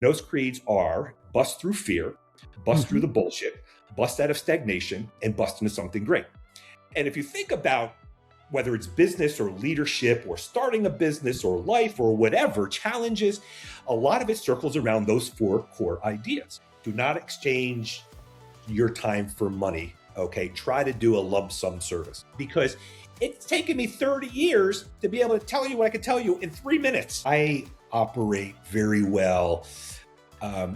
Those creeds are bust through fear, bust through the bullshit, bust out of stagnation, and bust into something great. And if you think about whether it's business or leadership or starting a business or life or whatever, challenges, a lot of it circles around those four core ideas. Do not exchange your time for money, okay? Try to do a lump sum service, because it's taken me 30 years to be able to tell you what I can tell you in 3 minutes. I operate very well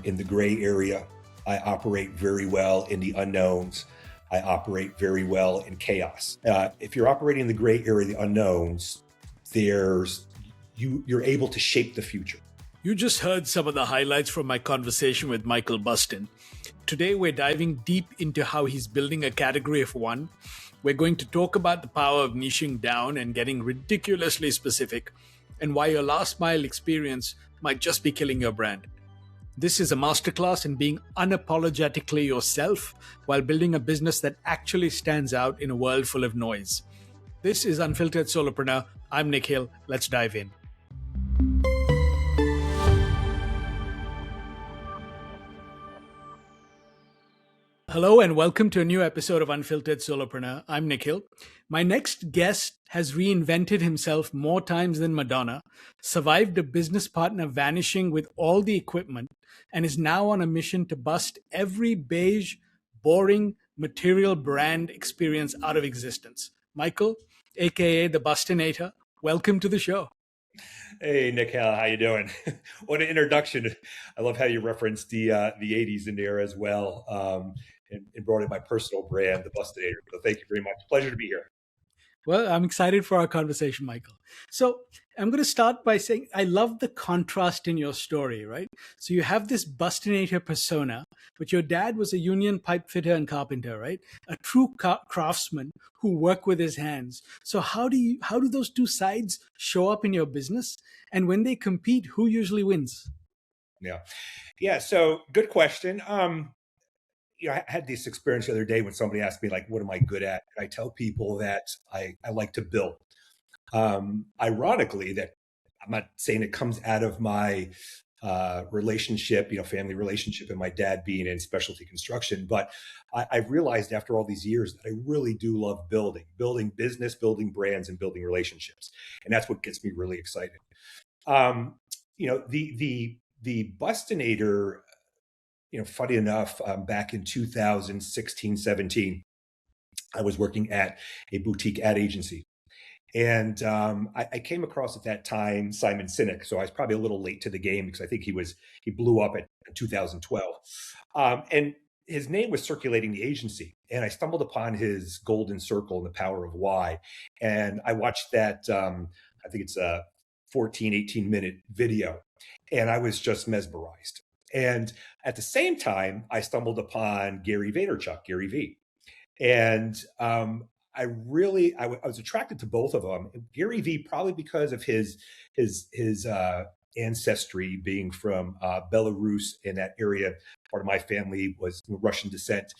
in the gray area. I operate very well in the unknowns. I operate very well in chaos. If you're operating in the gray area, the unknowns, you're able to shape the future. You just heard some of the highlights from my conversation with Michael Bustin. Today, we're diving deep into how he's building a category of one. We're going to talk about the power of niching down and getting ridiculously specific, and why your last mile experience might just be killing your brand. This is a masterclass in being unapologetically yourself while building a business that actually stands out in a world full of noise. This is Unfiltered Solopreneur. I'm Nikhil. Let's dive in. Hello and welcome to a new episode of Unfiltered Solopreneur. I'm Nikhil. My next guest has reinvented himself more times than Madonna, survived a business partner vanishing with all the equipment, and is now on a mission to bust every beige, boring material brand experience out of existence. Michael, aka the Bustinator, welcome to the show. Hey, Nikhil, how you doing? What an introduction. I love how you referenced the 80s in there as well. And brought in my personal brand, the Bustinator. So thank you very much. Pleasure to be here. Well, I'm excited for our conversation, Michael. So I'm going to start by saying I love the contrast in your story, right? So you have this Bustinator persona, but your dad was a union pipe fitter and carpenter, right? A true craftsman who worked with his hands. So how do those two sides show up in your business? And when they compete, who usually wins? Yeah. So good question. I had this experience the other day when somebody asked me, like, what am I good at? And I tell people that I like to build. Ironically, that I'm not saying it comes out of my relationship, family relationship, and my dad being in specialty construction. But I've realized after all these years that I really do love building business, building brands, and building relationships. And that's what gets me really excited. The Bustinator, funny enough, back in 2016, 17, I was working at a boutique ad agency. And I came across at that time Simon Sinek. So I was probably a little late to the game because I think he blew up in 2012. And his name was circulating the agency. And I stumbled upon his golden circle and the power of why. And I watched that, I think it's a 14, 18-minute video. And I was just mesmerized. And at the same time, I stumbled upon Gary Vaynerchuk, Gary V. And I was attracted to both of them. Gary V, probably because of his ancestry being from Belarus in that area. Part of my family was Russian descent.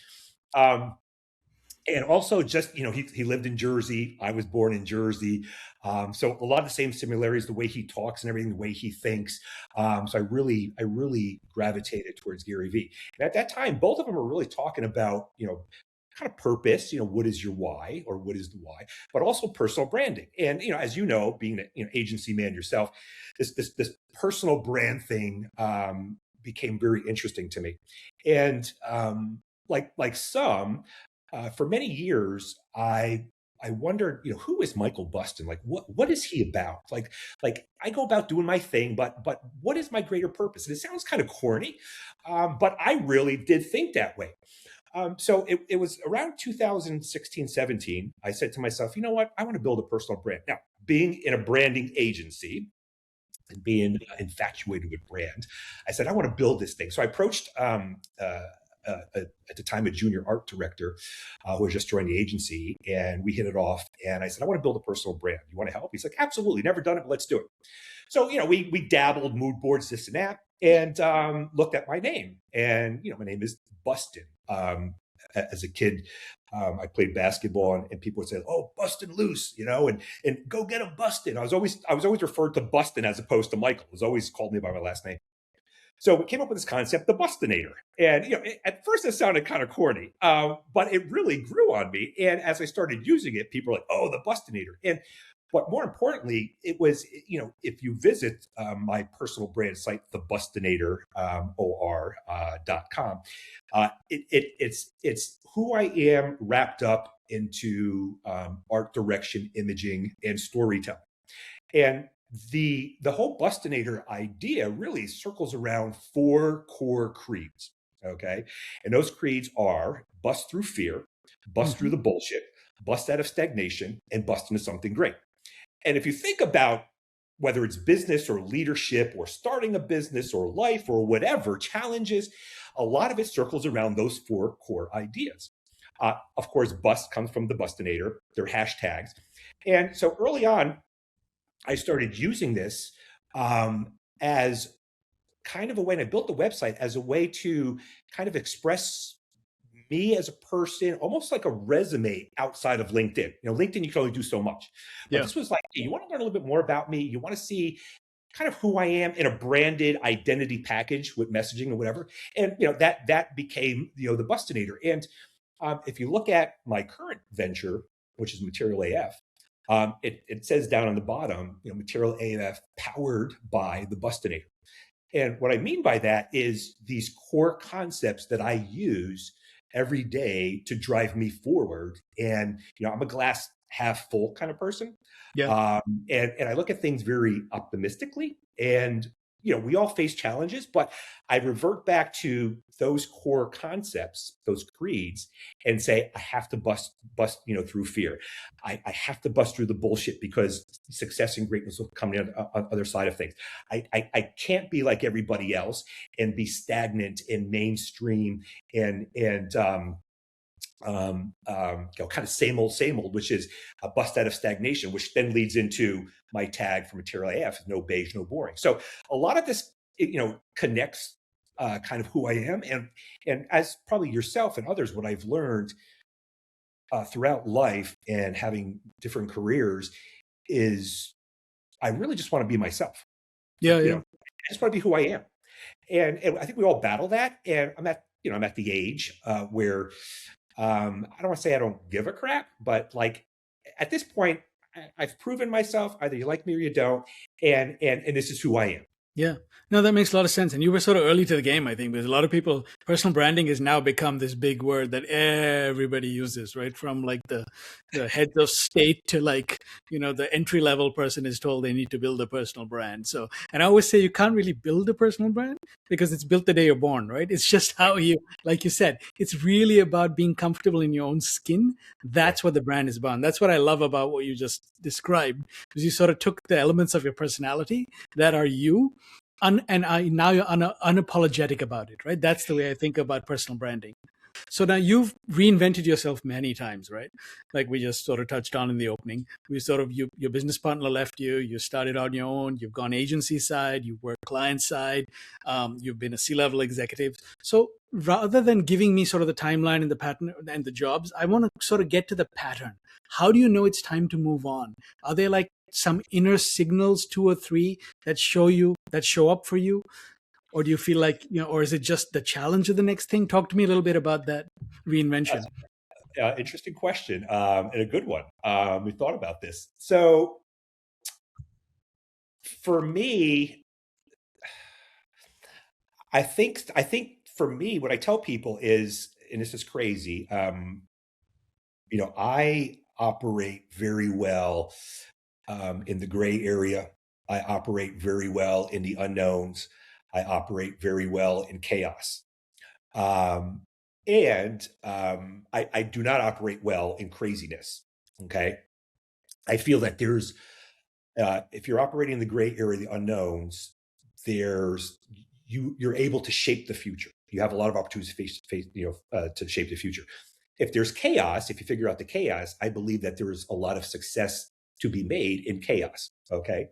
And also just, he lived in Jersey. I was born in Jersey. So a lot of the same similarities, the way he talks and everything, the way he thinks. So I really gravitated towards Gary V. And at that time, both of them were really talking about, kind of purpose, what is your why, or what is the why, but also personal branding. And, as you know, being an agency man yourself, this personal brand thing became very interesting to me. And like some, for many years, I wondered, who is Michael Bustin? Like, what is he about? Like I go about doing my thing, but what is my greater purpose? And it sounds kind of corny, but I really did think that way. So it was around 2016, 17, I said to myself, you know what? I want to build a personal brand. Now, being in a branding agency and being infatuated with brand, I said, I want to build this thing. So I approached, at the time, a junior art director who had just joined the agency, and we hit it off. And I said, I want to build a personal brand. You want to help? He's like, absolutely. Never done it, but let's do it. So, we dabbled, mood boards, this and that, and looked at my name. And, my name is Bustin. As a kid, I played basketball, and people would say, "Oh, bustin' loose," and go get him busted. I was always referred to Bustin as opposed to Michael. It was always called me by my last name. So we came up with this concept, the Bustinator. And at first it sounded kind of corny, but it really grew on me. And as I started using it, people were like, "Oh, the Bustinator." And but more importantly, it was, if you visit my personal brand site, the Bustinator, or.com, it's who I am wrapped up into art direction, imaging, and storytelling. And the whole Bustinator idea really circles around 4 core creeds. Okay. And those creeds are bust through fear, bust through the bullshit, bust out of stagnation, and bust into something great. And if you think about whether it's business or leadership or starting a business or life or whatever challenges, a lot of it circles around those 4 core ideas. Of course, bust comes from the Bustinator. They're hashtags. And so early on, I started using this as kind of a way, and I built the website as a way to kind of express me as a person, almost like a resume outside of LinkedIn. LinkedIn, you can only do so much. But this was like, hey, you want to learn a little bit more about me? You want to see kind of who I am in a branded identity package with messaging or whatever. And that became the Bustinator. And if you look at my current venture, which is Material AF, it says down on the bottom, Material AF powered by the Bustinator. And what I mean by that is these core concepts that I use every day to drive me forward. And, I'm a glass half full kind of person. Yeah. And I look at things very optimistically. And, we all face challenges, but I revert back to those core concepts, those creeds, and say, I have to bust, through fear. I have to bust through the bullshit because success and greatness will come on the other side of things. I can't be like everybody else and be stagnant and mainstream and kind of same old, which is a bust out of stagnation, which then leads into my tag for Material AF, no beige, no boring. So a lot of this, connects kind of who I am. And as probably yourself and others, what I've learned throughout life and having different careers is I really just want to be myself. Yeah. I just want to be who I am. And I think we all battle that. And I'm at the age where I don't want to say I don't give a crap, but like at this point, I've proven myself. Either you like me or you don't, and this is who I am. Yeah. No, that makes a lot of sense. And you were sort of early to the game, I think, because a lot of people, personal branding has now become this big word that everybody uses, right? From like the heads of state to like, the entry level person is told they need to build a personal brand. So, and I always say you can't really build a personal brand because it's built the day you're born, right? It's just how you, like you said, it's really about being comfortable in your own skin. That's what the brand is about. And that's what I love about what you just described, because you sort of took the elements of your personality that are you, now you're unapologetic about it, right? That's the way I think about personal branding. So now you've reinvented yourself many times, right? Like we just sort of touched on in the opening. Your business partner left you. You started on your own. You've gone agency side. You've worked client side. You've been a C-level executive. So rather than giving me sort of the timeline and the pattern and the jobs, I want to sort of get to the pattern. How do you know it's time to move on? Are there like some inner signals, 2 or 3, that show up for you? Or do you feel like, or is it just the challenge of the next thing? Talk to me a little bit about that reinvention. Interesting question, and a good one. We thought about this. So for me, I think for me, what I tell people is, and this is crazy, I operate very well in the gray area. I operate very well in the unknowns. I operate very well in chaos. And I do not operate well in craziness. Okay. I feel that there's, if you're operating in the gray area, the unknowns, you're able to shape the future. You have a lot of opportunities to shape the future. If there's chaos, if you figure out the chaos, I believe that there's a lot of success to be made in chaos. Okay.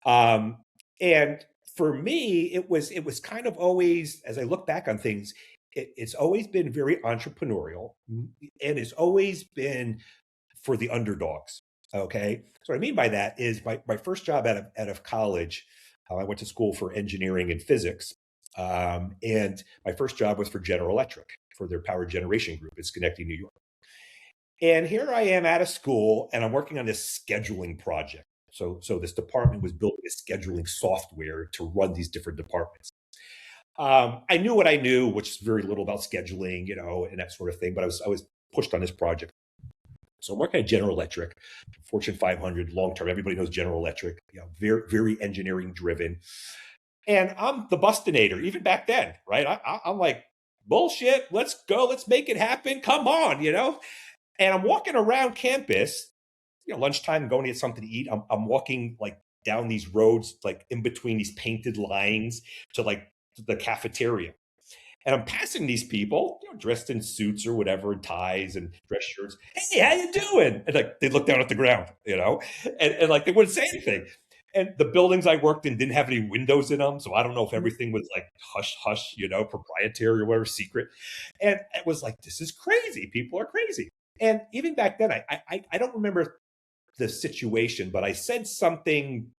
And for me, it was kind of always, as I look back on things, it's always been very entrepreneurial, and it's always been for the underdogs. Okay. So what I mean by that is my first job out of college, I went to school for engineering and physics. And my first job was for General Electric for their power generation group in Schenectady, New York. And here I am out of school and I'm working on this scheduling project. So this department was building a scheduling software to run these different departments. I knew what I knew, which is very little about scheduling, and that sort of thing. But I was pushed on this project. So I'm working at General Electric, Fortune 500, long term. Everybody knows General Electric, very, very engineering driven. And I'm the Bustinator, even back then, right? I'm like, bullshit, let's go, let's make it happen. Come on, And I'm walking around campus, lunchtime, going to get something to eat. I'm walking like down these roads, like in between these painted lines to like the cafeteria. And I'm passing these people, dressed in suits or whatever, and ties and dress shirts. Hey, how you doing? And like they look down at the ground, and like they wouldn't say anything. And the buildings I worked in didn't have any windows in them, so I don't know if everything was like hush hush, proprietary or whatever, secret. And it was like, this is crazy. People are crazy. And even back then, I don't remember the situation, but I said something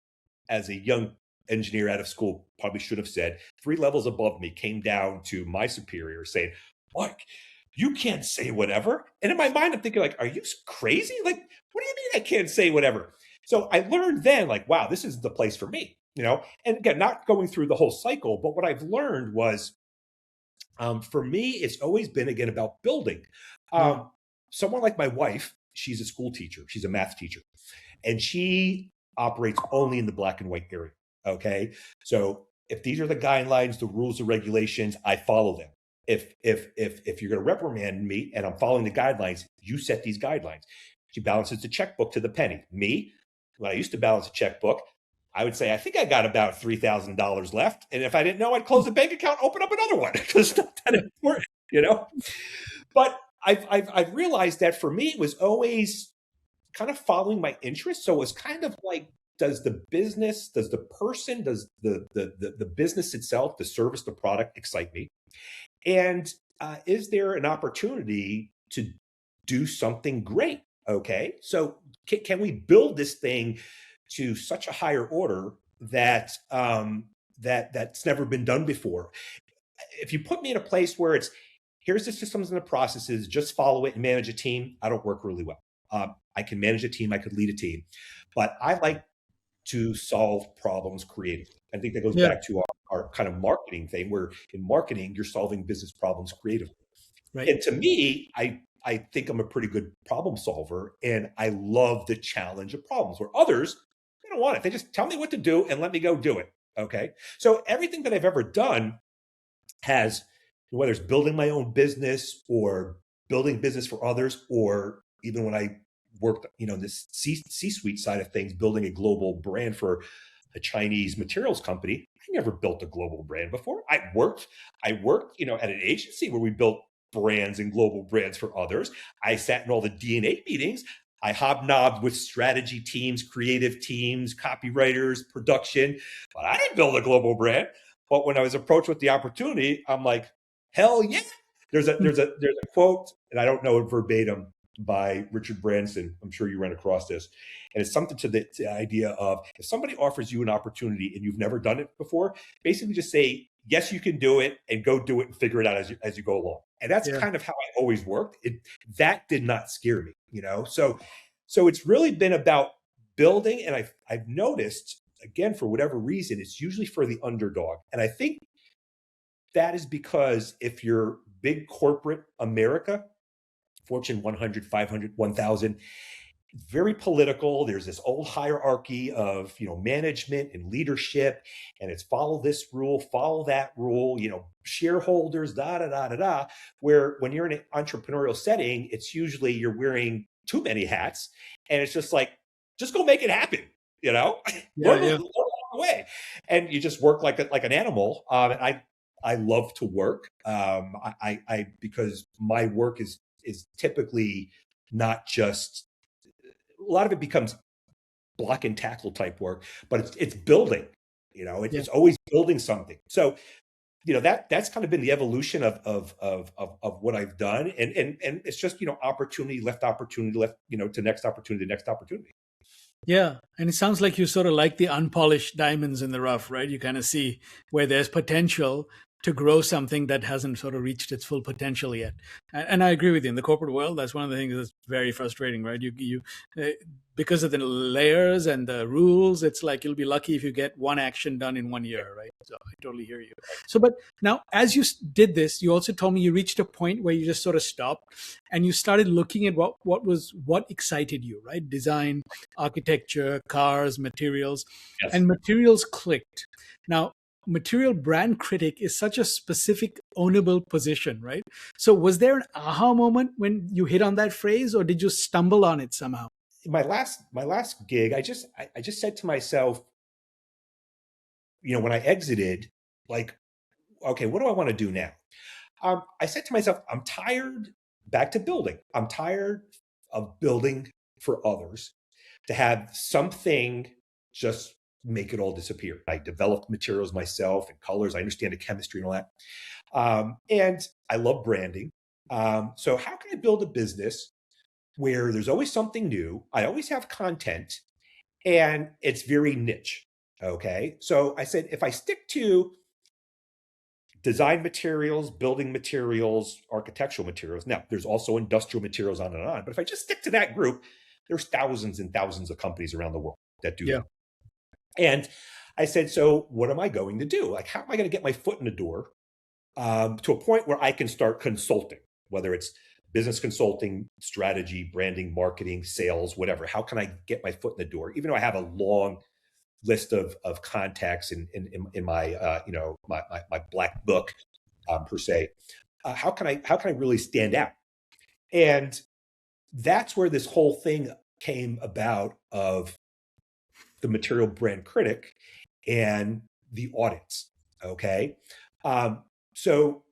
as a young engineer out of school, probably should have said. 3 levels above me came down to my superior saying, Mike, you can't say whatever. And in my mind, I'm thinking like, are you crazy? Like, what do you mean I can't say whatever? So I learned then like, wow, this is the place for me, And again, not going through the whole cycle, but what I've learned was, for me, it's always been, again, about building. Someone like my wife, she's a school teacher. She's a math teacher. And she operates only in the black and white area. Okay. So if these are the guidelines, the rules, the regulations, I follow them. If you're going to reprimand me and I'm following the guidelines, you set these guidelines. She balances the checkbook to the penny. Me, when I used to balance a checkbook, I would say, I think I got about $3,000 left. And if I didn't know, I'd close the bank account, open up another one because it's not that important, But I've realized that for me, it was always kind of following my interests. So it was kind of like, does the business, does the person, does the business itself, the service, the product excite me? And is there an opportunity to do something great? Okay. So can we build this thing to such a higher order that that's never been done before? If you put me in a place where it's, here's the systems and the processes, just follow it and manage a team, I don't work really well. I can manage a team, I could lead a team, but I like to solve problems creatively. I think that goes back to our kind of marketing thing, where in marketing, you're solving business problems creatively. Right. And to me, I think I'm a pretty good problem solver, and I love the challenge of problems, where others, they don't want it. They just tell me what to do and let me go do it. Okay. So everything that I've ever done has, whether it's building my own business or building business for others, or even when I worked, this C-suite side of things, building a global brand for a Chinese materials company. I never built a global brand before. I worked, at an agency where we built brands and global brands for others. I sat in all the DNA meetings. I hobnobbed with strategy teams, creative teams, copywriters, production, but I didn't build a global brand. But when I was approached with the opportunity, I'm like, hell yeah. There's a quote, and I don't know it verbatim, by Richard Branson. I'm sure you ran across this. And it's something to the idea of, if somebody offers you an opportunity and you've never done it before, basically just say, yes, you can do it, and go do it and figure it out as you go along. And that's kind of how I always worked. That did not scare me, So it's really been about building. And I've noticed, again, for whatever reason, it's usually for the underdog. And I think that is because if you're big corporate America, Fortune 100, 500, 1,000, very political. There's this old hierarchy of, management and leadership, and it's follow this rule, follow that rule, shareholders, where when you're in an entrepreneurial setting, it's usually you're wearing too many hats, and it's just like, just go make it happen, Run along the way. And you just work like an animal. And I love to work. Because my work is typically not just, a lot of it becomes block and tackle type work, but it's building, it's always building something. So, that's kind of been the evolution of what I've done. And it's just, opportunity left, to next opportunity. Yeah. And it sounds like you sort of like the unpolished diamonds in the rough, right? You kind of see where there's potential, to grow something that hasn't sort of reached its full potential yet. And I agree with you. In the corporate world, that's one of the things that's very frustrating, right? Because of the layers and the rules, it's like you'll be lucky if you get one action done in 1 year, right? So I totally hear you. So, but now, as you did this, you also told me you reached a point where you just sort of stopped and you started looking at what excited you, right? Design, architecture, cars, materials, Yes. and materials clicked. Now, Material Brand Critic is such a specific ownable position, right? So was there an aha moment when you hit on that phrase, or did you stumble on it somehow? My last gig, I just said to myself, when I exited, like, okay, what do I want to do now? I said to myself, I'm tired, back to building. I'm tired of building for others to have something just make it all disappear. I developed materials myself and colors. I understand the chemistry and all that. And I love branding. So how can I build a business where there's always something new? I always have content and it's very niche. Okay. So I said, if I stick to design materials, building materials, architectural materials. Now, there's also industrial materials on and on. But if I just stick to that group, there's thousands and thousands of companies around the world that do that. And I said, so what am I going to do? Like, how am I going to get my foot in the door to a point where I can start consulting, whether it's business consulting, strategy, branding, marketing, sales, whatever. How can I get my foot in the door? Even though I have a long list of contacts in my my black book per se. How can I really stand out? And that's where this whole thing came about of the Material Brand Critic and the audits. Okay, so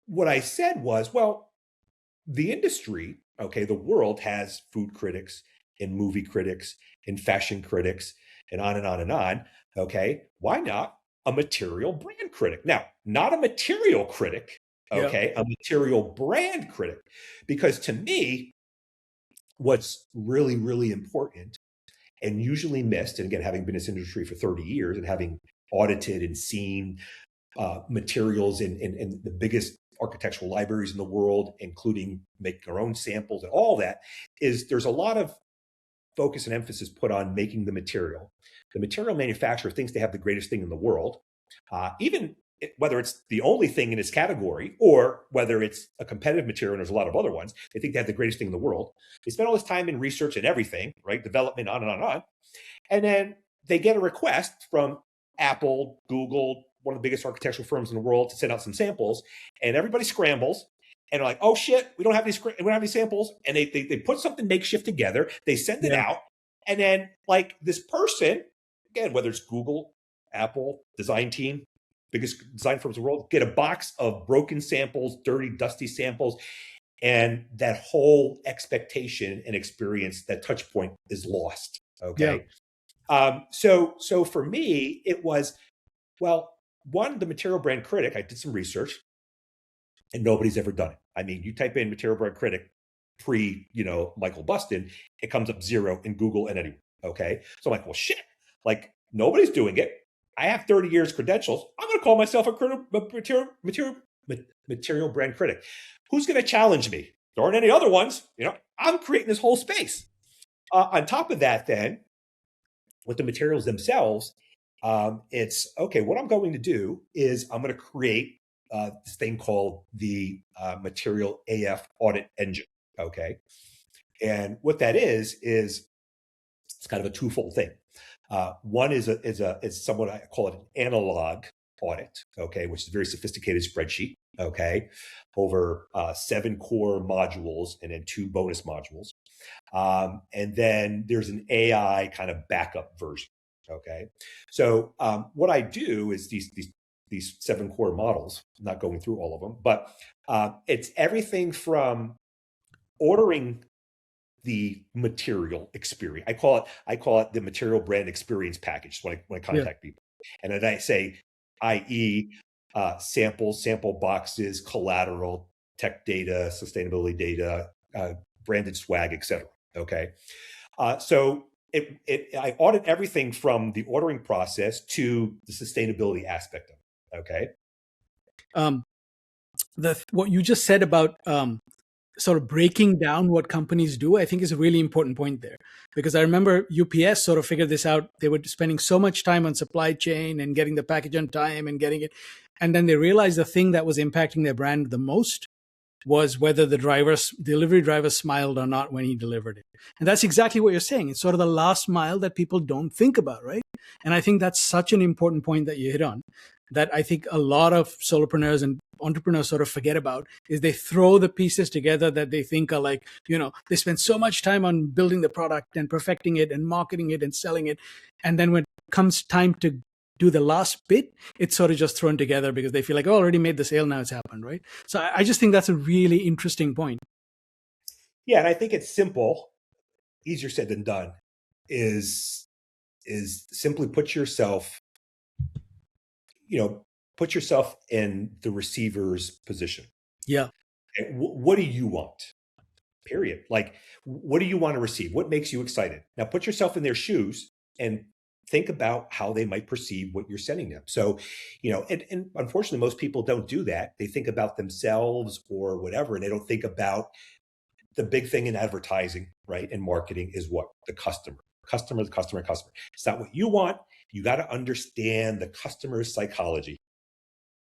what I said was, well, the industry, okay, the world has food critics and movie critics and fashion critics and on and on and on. Okay, why not a material brand critic? Now, not a material critic, okay, a material brand critic. Because to me, what's really, really important and usually missed, and again, having been in this industry for 30 years and having audited and seen materials in the biggest architectural libraries in the world, including making our own samples and all that, is there's a lot of focus and emphasis put on making the material. The material manufacturer thinks they have the greatest thing in the world, even whether it's the only thing in its category or whether it's a competitive material and there's a lot of other ones. They think they have the greatest thing in the world. They spend all this time in research and everything, right? Development, on and on and on. And then they get a request from Apple, Google, one of the biggest architectural firms in the world to send out some samples, and everybody scrambles. And they're like, oh shit, we don't have any samples. And they put something makeshift together. They send it out. And then like this person, again, whether it's Google, Apple, design team, biggest design firms in the world, get a box of broken samples, dirty, dusty samples. And that whole expectation and experience, that touch point is lost. Okay. So for me, it was, well, one, the Material Brand Critic, I did some research and nobody's ever done it. I mean, you type in Material Brand Critic pre, Michael Bustin, it comes up 0 in Google and anywhere. Okay. So I'm like, well, shit, like nobody's doing it. I have 30 years credentials. I'm going to call myself a material brand critic. Who's going to challenge me? There aren't any other ones. I'm creating this whole space. On top of that, then, with the materials themselves, it's okay. What I'm going to do is I'm going to create this thing called the Material AF Audit Engine. Okay, and what that is it's kind of a twofold thing. One is somewhat, I call it an analog audit. Okay, which is a very sophisticated spreadsheet. Okay, over 7 core modules and then 2 bonus modules. And then there's an AI kind of backup version. Okay. So what I do is these 7 core models, I'm not going through all of them, but it's everything from ordering the material experience. I call it the material brand experience package when I contact people. And then I say, i.e. Samples, sample boxes, collateral, tech data, sustainability data, branded swag, etc. Okay. So I audit everything from the ordering process to the sustainability aspect of it. Okay. Um, what you just said about sort of breaking down what companies do, I think is a really important point there. Because I remember UPS sort of figured this out. They were spending so much time on supply chain and getting the package on time and getting it. And then they realized the thing that was impacting their brand the most was whether the delivery driver smiled or not when he delivered it. And that's exactly what you're saying. It's sort of the last mile that people don't think about, right? And I think that's such an important point that you hit on, that I think a lot of solopreneurs and entrepreneurs sort of forget about, is they throw the pieces together that they think are like, they spend so much time on building the product and perfecting it and marketing it and selling it. And then when it comes time to do the last bit, it's sort of just thrown together because they feel like, oh, I already made the sale, now it's happened, right? So I just think that's a really interesting point. Yeah, and I think it's simple, easier said than done, is simply put yourself in the receiver's position. Yeah. What do you want? Period. Like, what do you want to receive? What makes you excited? Now put yourself in their shoes and think about how they might perceive what you're sending them. So, and unfortunately, most people don't do that. They think about themselves or whatever, and they don't think about the big thing in advertising, right? And marketing is what? The customer. Customer. It's not what you want. You got to understand the customer's psychology.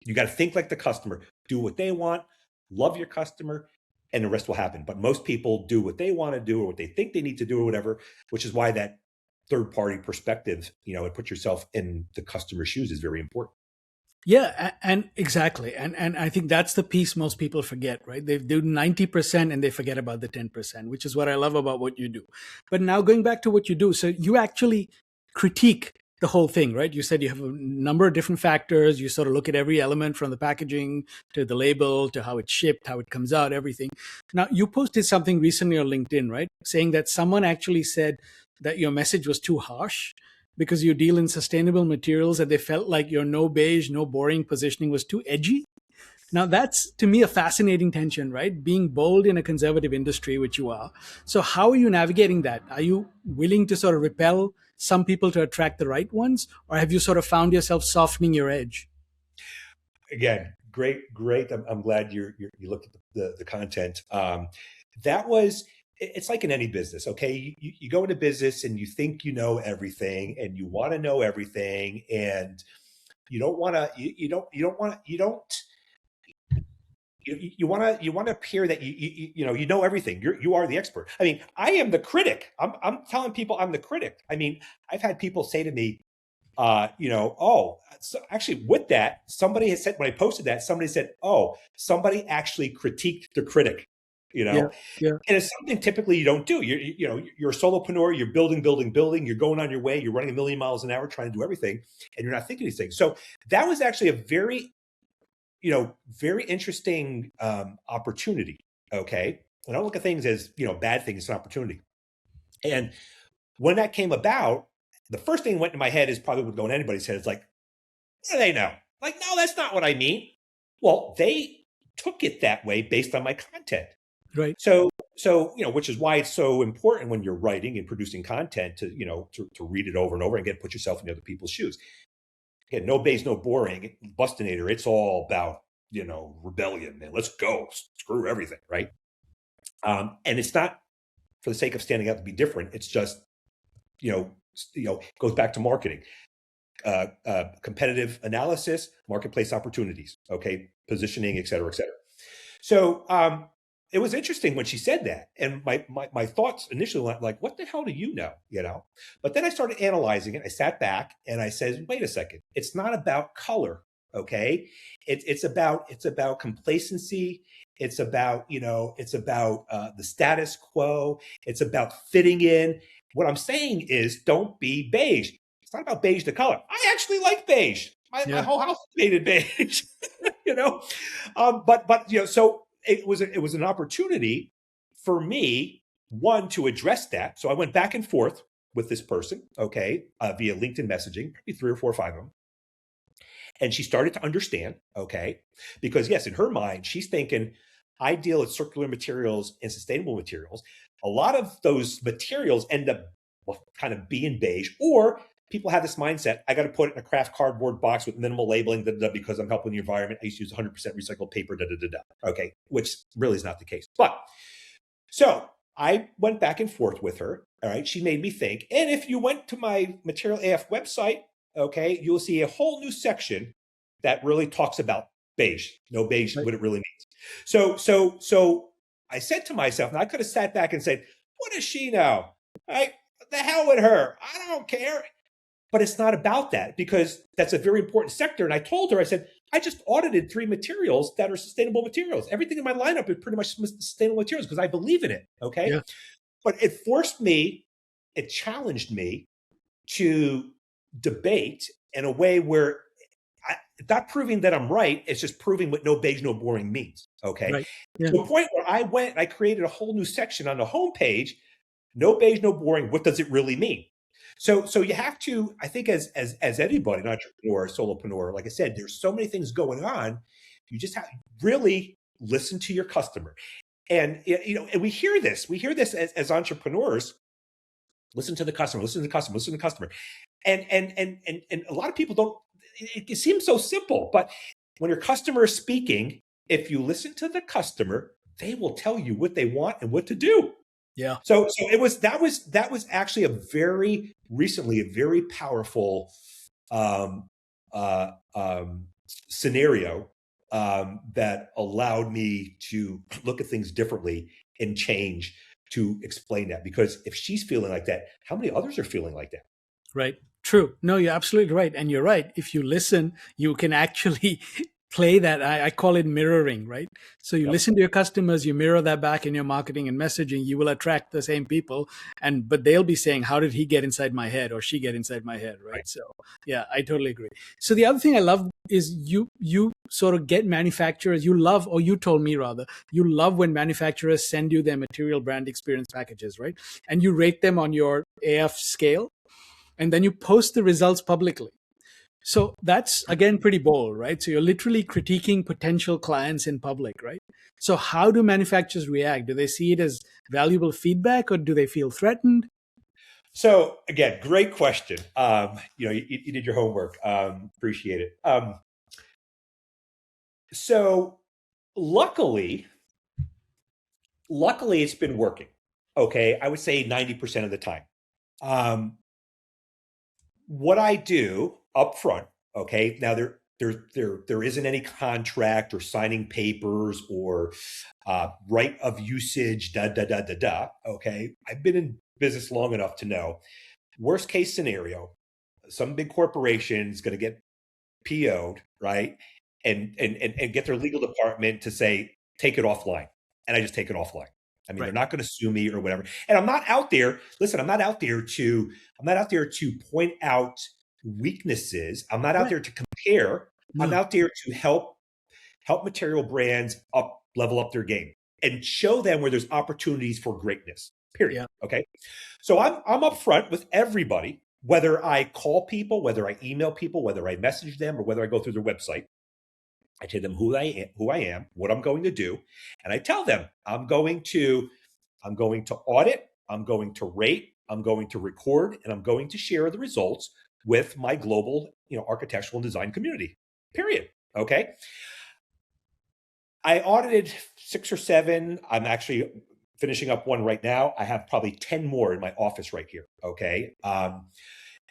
You got to think like the customer, do what they want, love your customer, and the rest will happen. But most people do what they want to do or what they think they need to do or whatever, which is why that third-party perspective, and put yourself in the customer's shoes is very important. Yeah, and exactly. And I think that's the piece most people forget, right? They do 90% and they forget about the 10%, which is what I love about what you do. But now going back to what you do, so you actually critique the whole thing, right? You said you have a number of different factors. You sort of look at every element from the packaging to the label to how it's shipped, how it comes out, everything. Now, you posted something recently on LinkedIn, right? Saying that someone actually said that your message was too harsh because you deal in sustainable materials and they felt like your no beige, no boring positioning was too edgy. Now, that's to me a fascinating tension, right? Being bold in a conservative industry, which you are. So, how are you navigating that? Are you willing to sort of repel some people to attract the right ones? Or have you sort of found yourself softening your edge? Again, great. I'm glad you looked at the content. That was, it's like in any business, okay? You go into business and you think you know everything and you want to know everything and you don't want to, you want to appear that you know everything. You are the expert. I mean, I am the critic. I'm telling people I'm the critic. I mean, I've had people say to me, oh, so actually with that, somebody has said, when I posted that, somebody said, oh, somebody actually critiqued the critic, Yeah. and it's something typically you don't do. You're a solopreneur, you're building, you're going on your way, you're running 1,000,000 miles an hour, trying to do everything, and you're not thinking these things. So that was actually a very, very interesting opportunity. Okay. And I don't look at things as, bad things, it's an opportunity. And when that came about, the first thing that went in my head is probably would go in anybody's head. It's like, what do they know? Like, no, that's not what I mean. Well, they took it that way based on my content. Right. So, which is why it's so important when you're writing and producing content to read it over and over and again, put yourself in other people's shoes. Again, no beige, no boring. Bustinator, it's all about, rebellion, man. Let's go. Screw everything, right? And it's not for the sake of standing out to be different. It's just, goes back to marketing, competitive analysis, marketplace opportunities, okay, positioning, et cetera, et cetera. So it was interesting when she said that, and my thoughts initially went like, "What the hell do you know?" But then I started analyzing it. I sat back and I said, "Wait a second. It's not about color, okay? It's about complacency. It's about the status quo. It's about fitting in. What I'm saying is, don't be beige. It's not about beige the color. I actually like beige. My whole house is painted beige, So it was an opportunity for me, one, to address that. So I went back and forth with this person, okay, via LinkedIn messaging, maybe 3 or 4 or 5 of them. And she started to understand, okay, because yes, in her mind, she's thinking, I deal with circular materials and sustainable materials. A lot of those materials end up kind of being beige, or people have this mindset, I got to put it in a craft cardboard box with minimal labeling, because I'm helping the environment. I used to use 100% recycled paper, Okay, which really is not the case. But so I went back and forth with her. All right, she made me think. And if you went to my Material AF website, okay, you'll see a whole new section that really talks about beige, no beige, what it really means. So I said to myself, and I could have sat back and said, what does she know? Right? The hell with her. I don't care. But it's not about that, because that's a very important sector. And I told her, I said, I just audited 3 materials that are sustainable materials. Everything in my lineup is pretty much sustainable materials because I believe in it. Okay. Yeah. But it challenged me to debate in a way where it's not proving that I'm right. It's just proving what no beige, no boring means. Okay. Right. Yeah. To the point where I went and I created a whole new section on the homepage. No beige, no boring. What does it really mean? So you have to, I think, as anybody, an entrepreneur, solopreneur, like I said, there's so many things going on. You just have to really listen to your customer. And and we hear this as entrepreneurs. Listen to the customer, listen to the customer, listen to the customer. And a lot of people don't, it seems so simple, but when your customer is speaking, if you listen to the customer, they will tell you what they want and what to do. Yeah. So that was actually a very powerful scenario that allowed me to look at things differently and change to explain that. Because if she's feeling like that, how many others are feeling like that? Right. True. No, you're absolutely right. And you're right. If you listen, you can actually play that. I call it mirroring, right? So you listen to your customers, you mirror that back in your marketing and messaging, you will attract the same people. But they'll be saying, how did he get inside my head or she get inside my head, right? So yeah, I totally agree. So the other thing I love is you sort of get manufacturers, you told me rather, you love when manufacturers send you their material brand experience packages, right? And you rate them on your AF scale, and then you post the results publicly. So that's, again, pretty bold, right? So you're literally critiquing potential clients in public, right? So how do manufacturers react? Do they see it as valuable feedback or do they feel threatened? So again, great question. You did your homework. Appreciate it. So luckily, it's been working. Okay. I would say 90% of the time. What I do up front, okay, now there isn't any contract or signing papers or right of usage, okay. I've been in business long enough to know worst case scenario, some big corporation is going to get PO'd, right? And get their legal department to say, take it offline. And I just take it offline. I mean, They're not going to sue me or whatever. And I'm not out there. Listen, I'm not out there to point out weaknesses. I'm not out there to compare. No. I'm out there to help material brands level up their game and show them where there's opportunities for greatness. Period. Yeah. Okay. So I'm upfront with everybody, whether I call people, whether I email people, whether I message them, or whether I go through their website. I tell them who I am, what I'm going to do, and I tell them I'm going to audit, I'm going to rate, I'm going to record, and I'm going to share the results with my global, architectural and design community. Period. Okay. I audited 6 or 7. I'm actually finishing up one right now. I have probably 10 more in my office right here. Okay.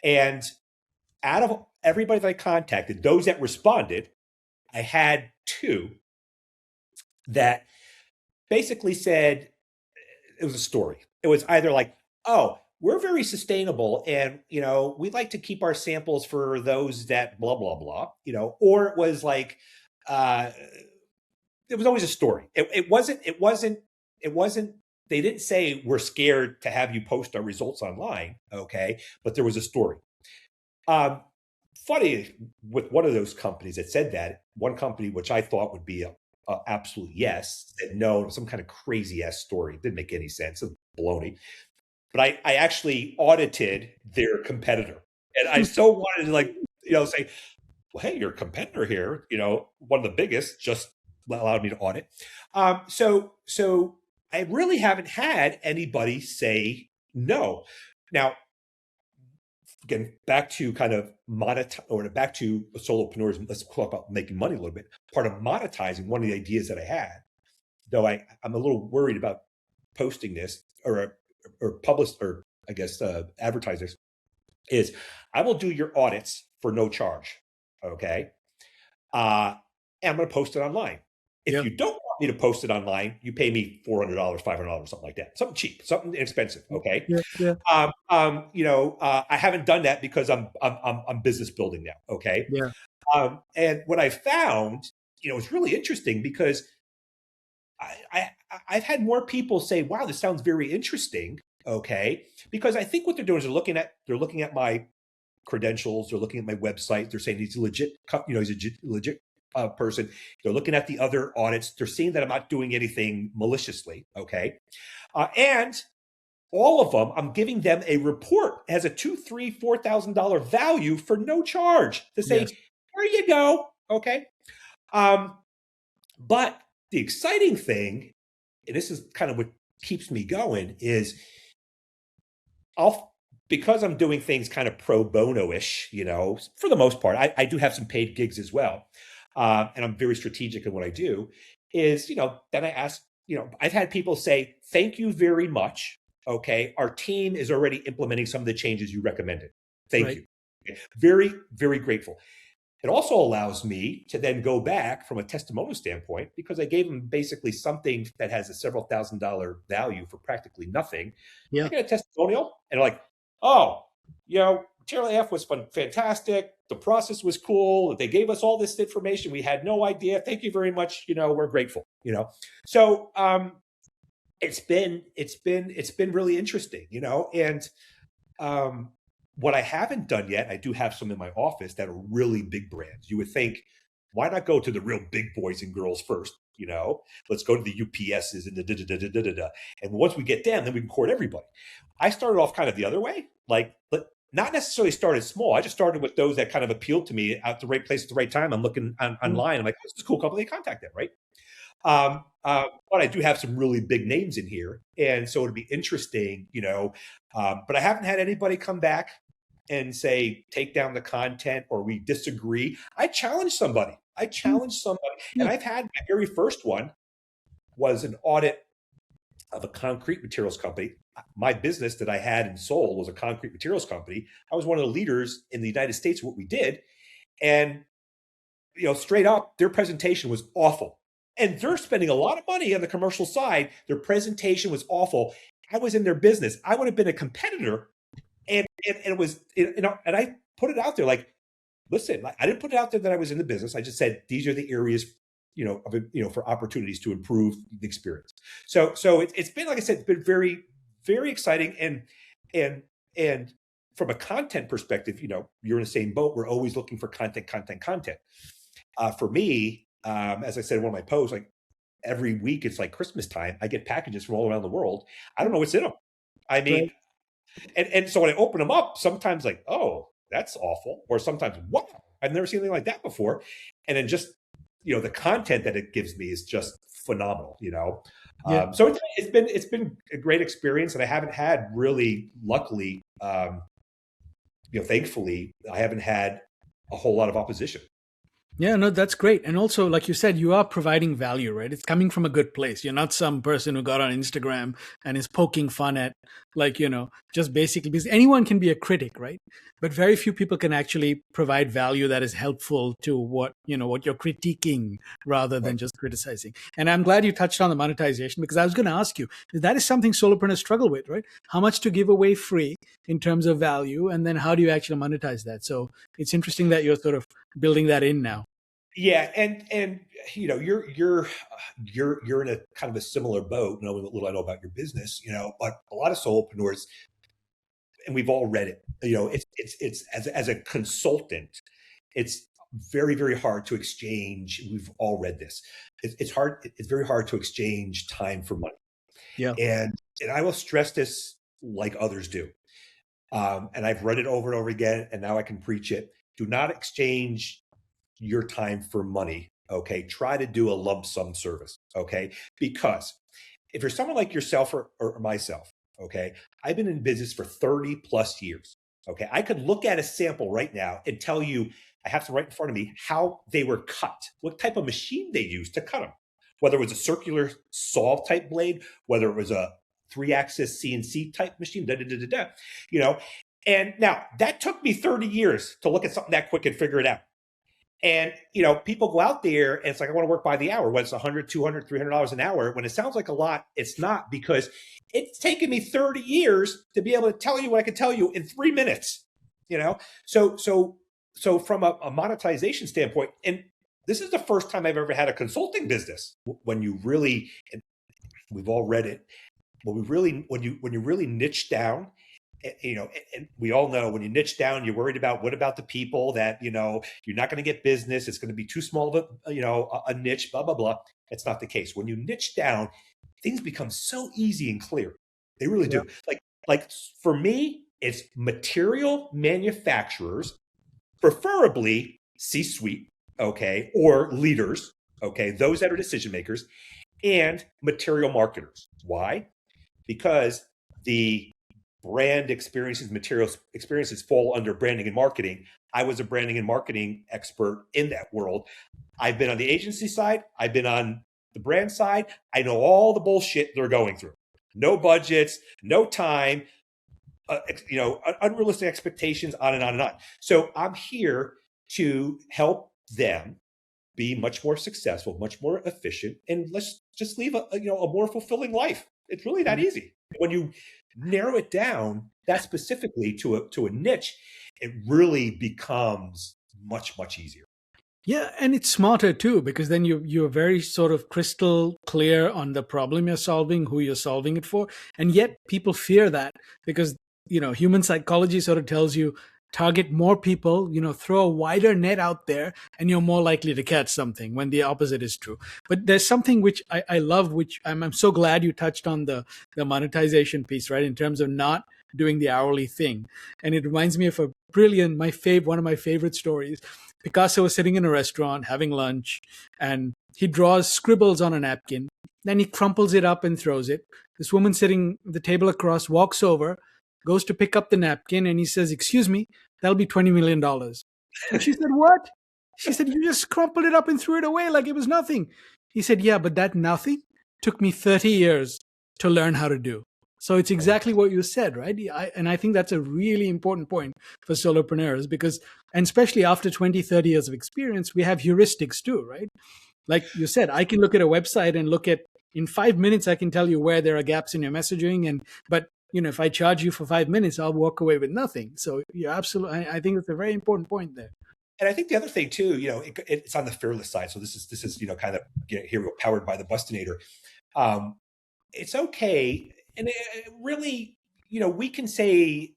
And out of everybody that I contacted, those that responded, I had 2 that basically said it was a story. It was either like, oh, we're very sustainable and, we'd like to keep our samples for those that blah, blah, blah, or it was like, it was always a story. It wasn't, they didn't say we're scared to have you post our results online. Okay. But there was a story. Funny, with one of those companies that said that, one company, which I thought would be a absolute yes, said no, some kind of crazy ass story. Didn't make any sense. It was baloney. But I actually audited their competitor. And I so wanted to say, well, hey, your competitor here, one of the biggest, just allowed me to audit. So I really haven't had anybody say no. Now, again, back to kind of back to solopreneurs. Let's talk about making money a little bit. Part of monetizing, one of the ideas that I had, though I'm a little worried about posting this or publish, or I guess advertise this, is I will do your audits for no charge. Okay. And I'm going to post it online. If you don't want me to post it online, you pay me $400, $500, something like that. Something cheap, something inexpensive. Okay. Yeah. I haven't done that because I'm business building now. Okay. Yeah. And what I found, it's really interesting because I've had more people say, "Wow, this sounds very interesting." Okay, because I think what they're doing is they're looking at my credentials, they're looking at my website, they're saying he's a legit, he's a legit person. They're looking at the other audits, they're seeing that I'm not doing anything maliciously. Okay, and all of them, I'm giving them a report that has a $2,000, $3,000, $4,000 value for no charge to say, Here you go. Okay, but the exciting thing, and this is kind of what keeps me going, is because I'm doing things kind of pro bono-ish, for the most part. I do have some paid gigs as well. And I'm very strategic in what I do, is, then I ask, I've had people say, thank you very much. Okay. Our team is already implementing some of the changes you recommended. Thank you. Okay. Very, very grateful. It also allows me to then go back from a testimonial standpoint, because I gave them basically something that has a several $1,000 value for practically nothing. I get a testimonial and they're like, oh, Material AF was fantastic. The process was cool. They gave us all this information. We had no idea. Thank you very much. We're grateful, So it's been really interesting, and what I haven't done yet, I do have some in my office that are really big brands. You would think, why not go to the real big boys and girls first? Let's go to the UPSs and the da-da-da-da-da-da. And once we get them, then we can court everybody. I started off kind of the other way, but not necessarily started small. I just started with those that kind of appealed to me at the right place at the right time. I'm looking online. I'm like, this is a cool company. Contact them, right? But I do have some really big names in here. And so it'd be interesting, but I haven't had anybody come back and say, take down the content or we disagree. I challenge somebody. And I've had my very first one was an audit of a concrete materials company. My business that I had and sold was a concrete materials company. I was one of the leaders in the United States of what we did. And, straight up, their presentation was awful. And they're spending a lot of money on the commercial side. Their presentation was awful. I was in their business. I would have been a competitor. And it was, and I put it out there like, listen, I didn't put it out there that I was in the business. I just said, these are the areas, for opportunities to improve the experience. So it's been, like I said, it's been very, very exciting. And from a content perspective, you're in the same boat. We're always looking for content. For me, as I said in one of my posts, like every week, it's like Christmas time. I get packages from all around the world. I don't know what's in them. I mean, and so when I open them up, sometimes like, oh, that's awful. Or sometimes, wow, I've never seen anything like that before. And then just, the content that it gives me is just phenomenal, So it's been a great experience. And I haven't had really, luckily, thankfully, I haven't had a whole lot of opposition. Yeah, no, that's great. And also, like you said, you are providing value, right? It's coming from a good place. You're not some person who got on Instagram and is poking fun at, just basically, because anyone can be a critic, right? But very few people can actually provide value that is helpful to what you're critiquing rather than just criticizing. And I'm glad you touched on the monetization, because I was going to ask you, that is something solopreneurs struggle with, right? How much to give away free in terms of value, and then how do you actually monetize that? So it's interesting that you're sort of building that in now. Yeah, and you're in a kind of a similar boat, knowing what little I know about your business, but a lot of solopreneurs, and we've all read it, it's as a consultant, it's very, very hard to exchange. We've all read this. It's hard. It's very hard to exchange time for money. Yeah. And I will stress this like others do. And I've read it over and over again, and now I can preach it. Do not exchange your time for money. Okay. Try to do a lump sum service. Okay. Because if you're someone like yourself or myself, okay, I've been in business for 30 plus years. Okay. I could look at a sample right now and tell you, I have to right in front of me how they were cut, what type of machine they used to cut them, whether it was a circular saw type blade, whether it was a 3-axis CNC type machine, you know. And now that took me 30 years to look at something that quick and figure it out. And, you know, people go out there and it's like, I want to work by the hour. When it's $100, $200, $300 an hour, when it sounds like a lot, it's not, because it's taken me 30 years to be able to tell you what I can tell you in 3 minutes, you know? So from a monetization standpoint, and this is the first time I've ever had a consulting business, when you really, and we've all read it, when you really niche down, you know, and we all know when you niche down, you're worried about what about the people that, you know, you're not going to get business. It's going to be too small of a, you know, a niche, blah, blah, blah. That's not the case. When you niche down, things become so easy and clear. They really do. Like for me, it's material manufacturers, preferably C-suite, okay, or leaders, okay, those that are decision makers, and material marketers. Why? Because the brand experiences, material experiences fall under branding and marketing. I was a branding and marketing expert in that world. I've been on the agency side. I've been on the brand side. I know all the bullshit they're going through. No budgets, no time, you know, unrealistic expectations, on and on and on. So I'm here to help them be much more successful, much more efficient, and let's just leave a more fulfilling life. It's really that easy. When you narrow it down that specifically to a niche, it really becomes much, much easier. Yeah, and it's smarter too, because then you're very sort of crystal clear on the problem you're solving, who you're solving it for. And yet people fear that because, you know, human psychology sort of tells you target more people, you know, throw a wider net out there and you're more likely to catch something, when the opposite is true. But there's something which I love, which I'm so glad you touched on, the monetization piece, right? In terms of not doing the hourly thing. And it reminds me of a brilliant, one of my favorite stories. Picasso was sitting in a restaurant having lunch and he draws scribbles on a napkin. Then he crumples it up and throws it. This woman sitting the table across walks over, goes to pick up the napkin, and he says, "Excuse me, that'll be $20 million." And she said, "What?" She said, "You just crumpled it up and threw it away like it was nothing." He said, "Yeah, but that nothing took me 30 years to learn how to do." So it's exactly what you said, right? And I think that's a really important point for solopreneurs because, and especially after 20, 30 years of experience, we have heuristics too, right? Like you said, I can look at a website and look at, in 5 minutes, I can tell you where there are gaps in your messaging. But you know, if I charge you for 5 minutes, I'll walk away with nothing. So you're absolutely, I think it's a very important point there. And I think the other thing too, you know, it's on the fearless side. So this is, you know, kind of, you know, here we go, powered by the Bustinator. It's okay. And really, you know, we can say,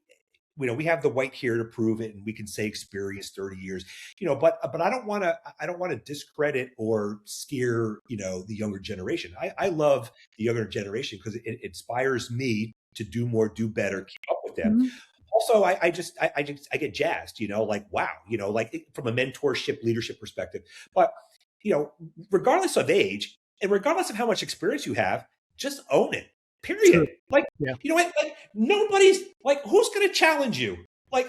you know, we have the white here to prove it, and we can say experience 30 years, you know, but I don't want to discredit or scare, you know, the younger generation. I love the younger generation because it inspires me to do more, do better, keep up with them. Mm-hmm. Also, I get jazzed, you know, like, wow, you know, like from a mentorship leadership perspective. But, you know, regardless of age and regardless of how much experience you have, just own it. Period. True. Like, yeah. You know what? Like, nobody's like, who's going to challenge you? Like,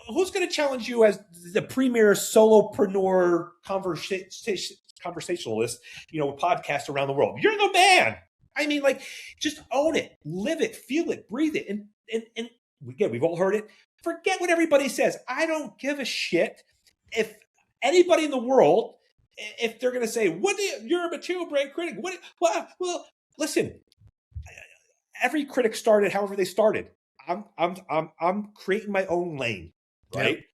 who's going to challenge you as the premier solopreneur conversationalist, you know, podcast around the world? You're the man. I mean, like, just own it, live it, feel it, breathe it. And again, we've all heard it. Forget what everybody says. I don't give a shit if anybody in the world, if they're going to say, you're a Material Brand Critic. Well, listen. Every critic started however they started. I'm creating my own lane, right? Yep.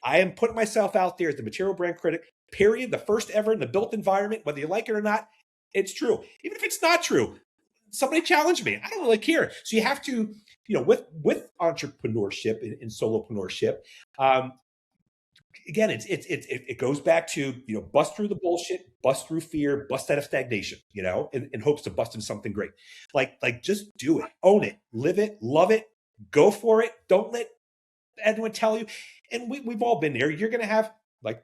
I am putting myself out there as the Material Brand Critic, period. The first ever in the built environment, whether you like it or not, it's true. Even if it's not true, somebody challenged me. I don't really care. So you have to, you know, with entrepreneurship and solopreneurship, again, it goes back to, you know, bust through the bullshit, bust through fear, bust out of stagnation, you know, in hopes to bust into something great. Like just do it, own it, live it, love it, go for it. Don't let anyone tell you. And we've all been there. You're going to have, like,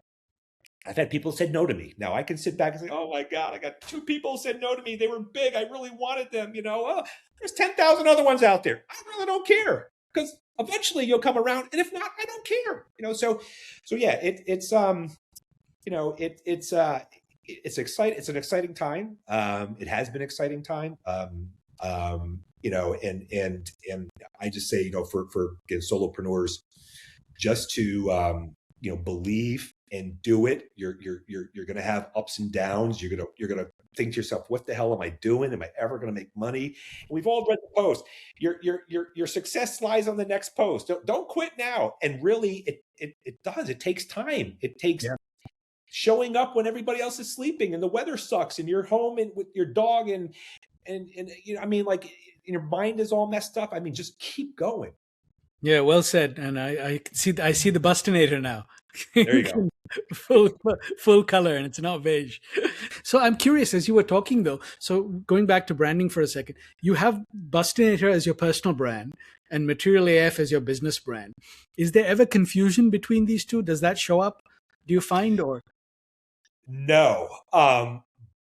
I've had people said no to me. Now I can sit back and say, oh my God, I got 2 people said no to me. They were big. I really wanted them, you know. There's 10,000 other ones out there. I really don't care because eventually you'll come around. And if not, I don't care. So yeah, it's exciting. It's an exciting time. It has been exciting time. And I just say, for again, solopreneurs, just to believe and do it. You're going to have ups and downs. You're going to think to yourself, what the hell am I doing? Am I ever going to make money? And we've all read the post. Your success lies on the next post. Don't quit now. And really, it does. It takes time. It takes showing up when everybody else is sleeping and the weather sucks and you're home and with your dog and your mind is all messed up. I mean, just keep going. Yeah, well said. And I see the Bustinator now. There you go. full color, and it's not beige. So I'm curious, as you were talking though, so going back to branding for a second, you have Bustinator as your personal brand and Material AF as your business brand. Is there ever confusion between these two? Does that show up? Do you find, or? No.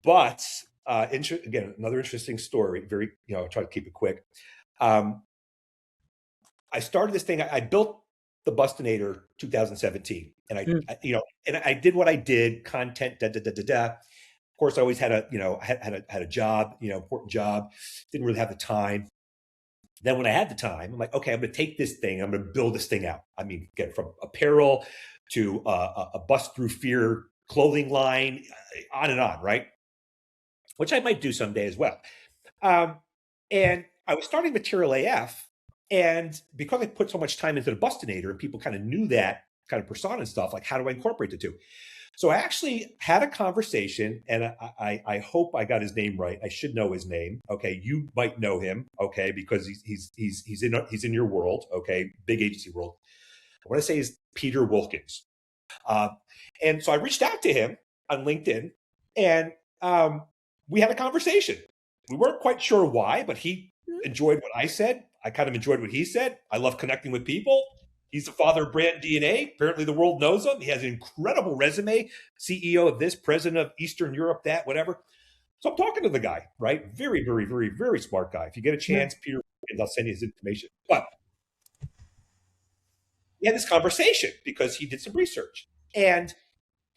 But again, another interesting story. Very, I'll try to keep it quick. I started this thing. I built the Bustinator 2017, and I did what I did. Content, da da da da da. Of course, I always had a job, important job. Didn't really have the time. Then when I had the time, I'm like, okay, I'm going to take this thing. I'm going to build this thing out. I mean, get from apparel to a bust through fear clothing line, on and on, right? Which I might do someday as well. And I was starting Material AF, and because I put so much time into the Bustinator and people kind of knew that kind of persona and stuff, like how do I incorporate the two? So I actually had a conversation, and I hope I got his name right. I should know his name. Okay, you might know him. Okay, because he's in your world. Okay, big agency world. I want to say is Peter Wilkins. And so I reached out to him on LinkedIn, and we had a conversation. We weren't quite sure why, but he enjoyed what I said. I kind of enjoyed what he said. I love connecting with people. He's the father of brand DNA. Apparently the world knows him. He has an incredible resume, CEO of this, president of Eastern Europe, that, whatever. So I'm talking to the guy, right? Very, very, very, very smart guy. If you get a chance, Peter, I'll send you his information. But we had this conversation because he did some research. And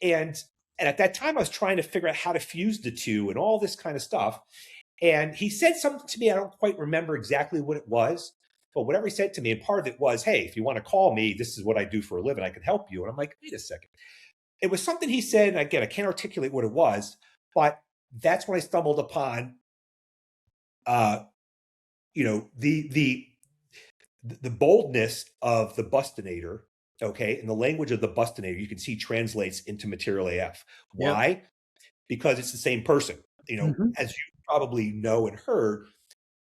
at that time, I was trying to figure out how to fuse the two and all this kind of stuff. And he said something to me. I don't quite remember exactly what it was, but whatever he said to me, and part of it was, hey, if you want to call me, this is what I do for a living. I can help you. And I'm like, wait a second. It was something he said. And again, I can't articulate what it was, but that's when I stumbled upon, the boldness of the Bustinator. Okay. And the language of the Bustinator, you can see translates into Material AF. Why? Yep. Because it's the same person. As you probably know and heard,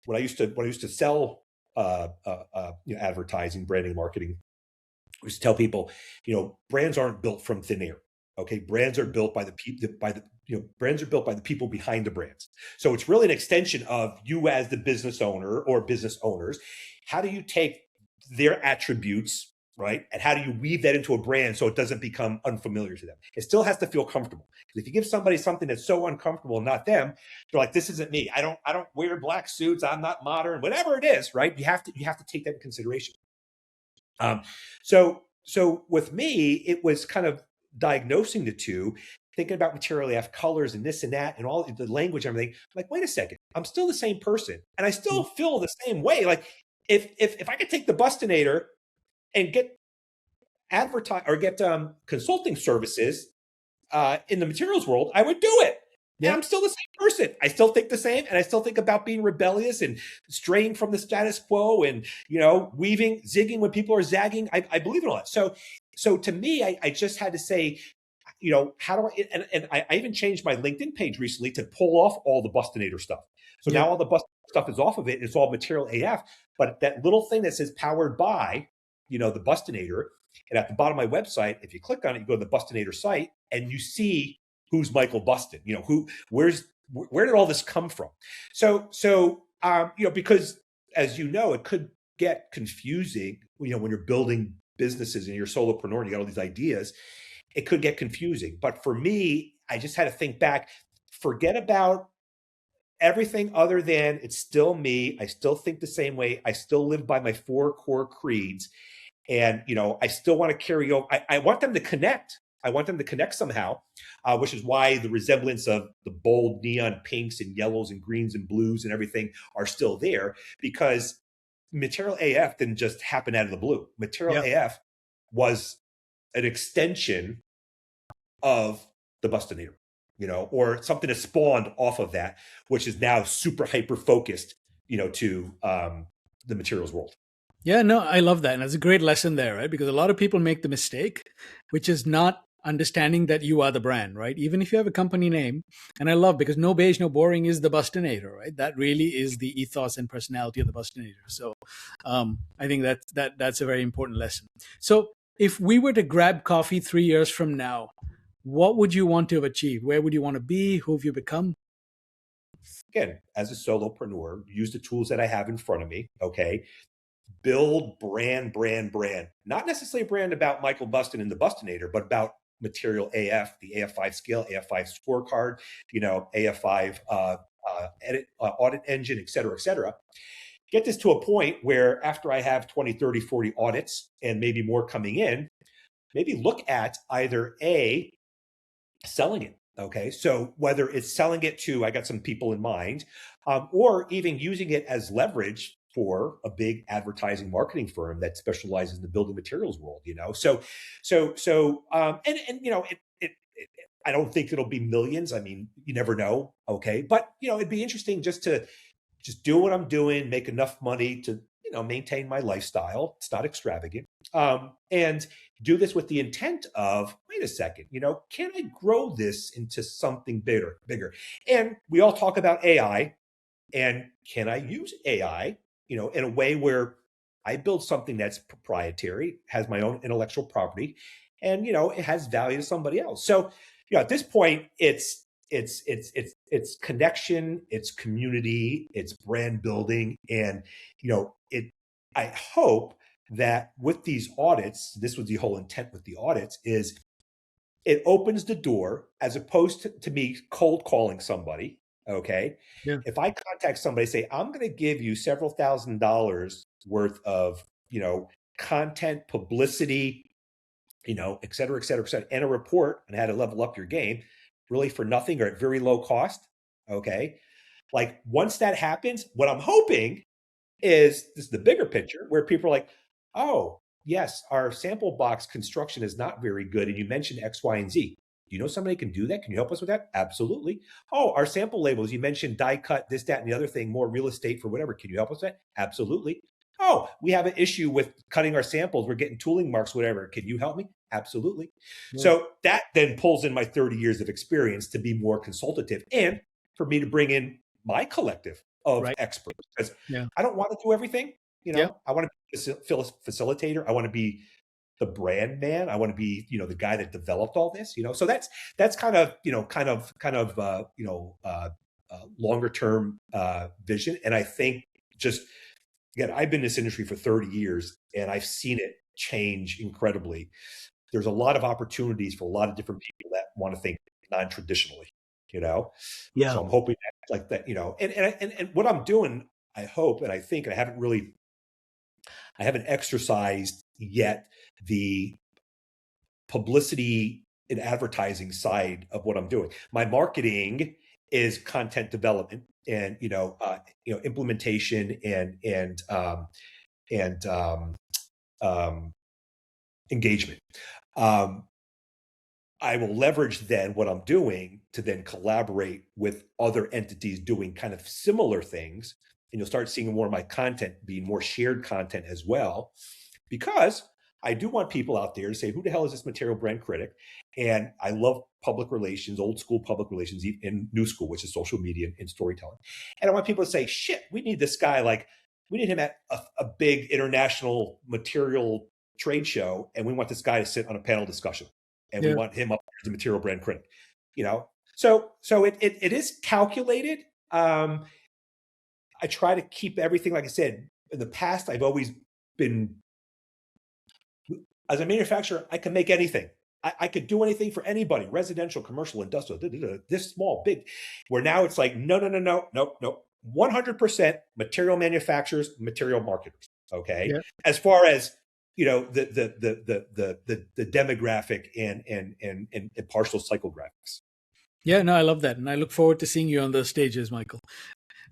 when I used to sell advertising, branding, marketing, I used to tell people, brands aren't built from thin air. Okay, brands are built by the brands are built by the people behind the brands. So it's really an extension of you as the business owner or business owners. How do you take their attributes, right? And how do you weave that into a brand so it doesn't become unfamiliar to them? It still has to feel comfortable. Because if you give somebody something that's so uncomfortable, not them, they're like, this isn't me. I don't wear black suits. I'm not modern, whatever it is, right? You have to take that into consideration. So with me, it was kind of diagnosing the two, thinking about Material AF colors and this and that and all the language and everything. I'm like, wait a second, I'm still the same person. And I still feel the same way. Like if I could take the Bustinator and get consulting services in the materials world, I would do it. Yeah. And I'm still the same person. I still think the same, and I still think about being rebellious and straying from the status quo, and zigging when people are zagging. I believe in all that. So to me, I just had to say, how do I? And I even changed my LinkedIn page recently to pull off all the Bustinator stuff. So now all the Bustinator stuff is off of it. It's all Material AF. But that little thing that says powered by, the Bustinator, and at the bottom of my website, if you click on it, you go to the Bustinator site, and you see who's Michael Bustin. Where did all this come from? So because as it could get confusing. When you're building businesses and you're a solopreneur and you got all these ideas, it could get confusing. But for me, I just had to think back. Forget about everything other than it's still me. I still think the same way. I still live by my 4 core creeds. And, I still want to carry over. I want them to connect. I want them to connect somehow, which is why the resemblance of the bold neon pinks and yellows and greens and blues and everything are still there, because Material AF didn't just happen out of the blue. Material AF was an extension of the Bustinator, or something that spawned off of that, which is now super hyper focused, to the materials world. Yeah, no, I love that. And that's a great lesson there, right? Because a lot of people make the mistake, which is not understanding that you are the brand, right? Even if you have a company name. And I love, because no beige, no boring is the Bustinator, right? That really is the ethos and personality of the Bustinator. So I think that's a very important lesson. So if we were to grab coffee 3 years from now, what would you want to have achieved? Where would you want to be? Who have you become? Again, as a solopreneur, use the tools that I have in front of me. Okay. Build brand. Not necessarily a brand about Michael Bustin and the Bustinator, but about Material AF, the AF5 scale, AF5 scorecard, AF5 edit, audit engine, et cetera. Get this to a point where after I have 20, 30, 40 audits and maybe more coming in, maybe look at either selling it. Okay. So whether it's selling it to, I got some people in mind, or even using it as leverage for a big advertising marketing firm that specializes in the building materials world, I don't think it'll be millions. I mean, you never know. Okay. But, it'd be interesting just to do what I'm doing, make enough money to, maintain my lifestyle. It's not extravagant. And do this with the intent of, wait a second, can I grow this into something bigger? And we all talk about AI, and can I use AI, in a way where I build something that's proprietary, has my own intellectual property, and, it has value to somebody else. So, at this point, it's connection, it's community, it's brand building. And, I hope that with these audits, this was the whole intent with the audits, is it opens the door, as opposed to me cold calling somebody. Okay. Yeah. If I contact somebody, say, I'm going to give you several $1,000s worth of, content, publicity, et cetera, and a report on how to level up your game, really for nothing or at very low cost. Okay. Like, once that happens, what I'm hoping is, this is the bigger picture, where people are like, oh, yes, our sample box construction is not very good. And you mentioned X, Y, and Z. Do you know somebody can do that? Can you help us with that? Absolutely. Oh, our sample labels, you mentioned die cut, this, that, and the other thing, more real estate for whatever. Can you help us with that? Absolutely. Oh, we have an issue with cutting our samples. We're getting tooling marks, whatever. Can you help me? Absolutely. Yeah. So that then pulls in my 30 years of experience to be more consultative, and for me to bring in my collective of experts, because I don't want to do everything. I want to be a facilitator. I want to be the brand man. I want to be, the guy that developed all this, so that's kind of, longer term vision. And I think, just, again, I've been in this industry for 30 years and I've seen it change incredibly. There's a lot of opportunities for a lot of different people that want to think non-traditionally, So I'm hoping that, like that, and what I'm doing, I hope, and I think, and I haven't exercised yet the publicity and advertising side of what I'm doing. My marketing is content development and, implementation and engagement. I will leverage then what I'm doing to then collaborate with other entities doing kind of similar things. And you'll start seeing more of my content being more shared content as well, because I do want people out there to say, who the hell is this Material Brand Critic? And I love public relations, old school public relations, and new school, which is social media and storytelling. And I want people to say, shit, we need this guy. Like, we need him at a big international material trade show. And we want this guy to sit on a panel discussion. And we want him up as a Material Brand Critic, So it is calculated. I try to keep everything, like I said, in the past, I've always been, as a manufacturer, I can make anything. I could do anything for anybody, residential, commercial, industrial, this small, big, where now it's like, no. 100% material manufacturers, material marketers. Okay. Yeah. As far as, the demographic and partial psychographics. Yeah, no, I love that. And I look forward to seeing you on those stages, Michael.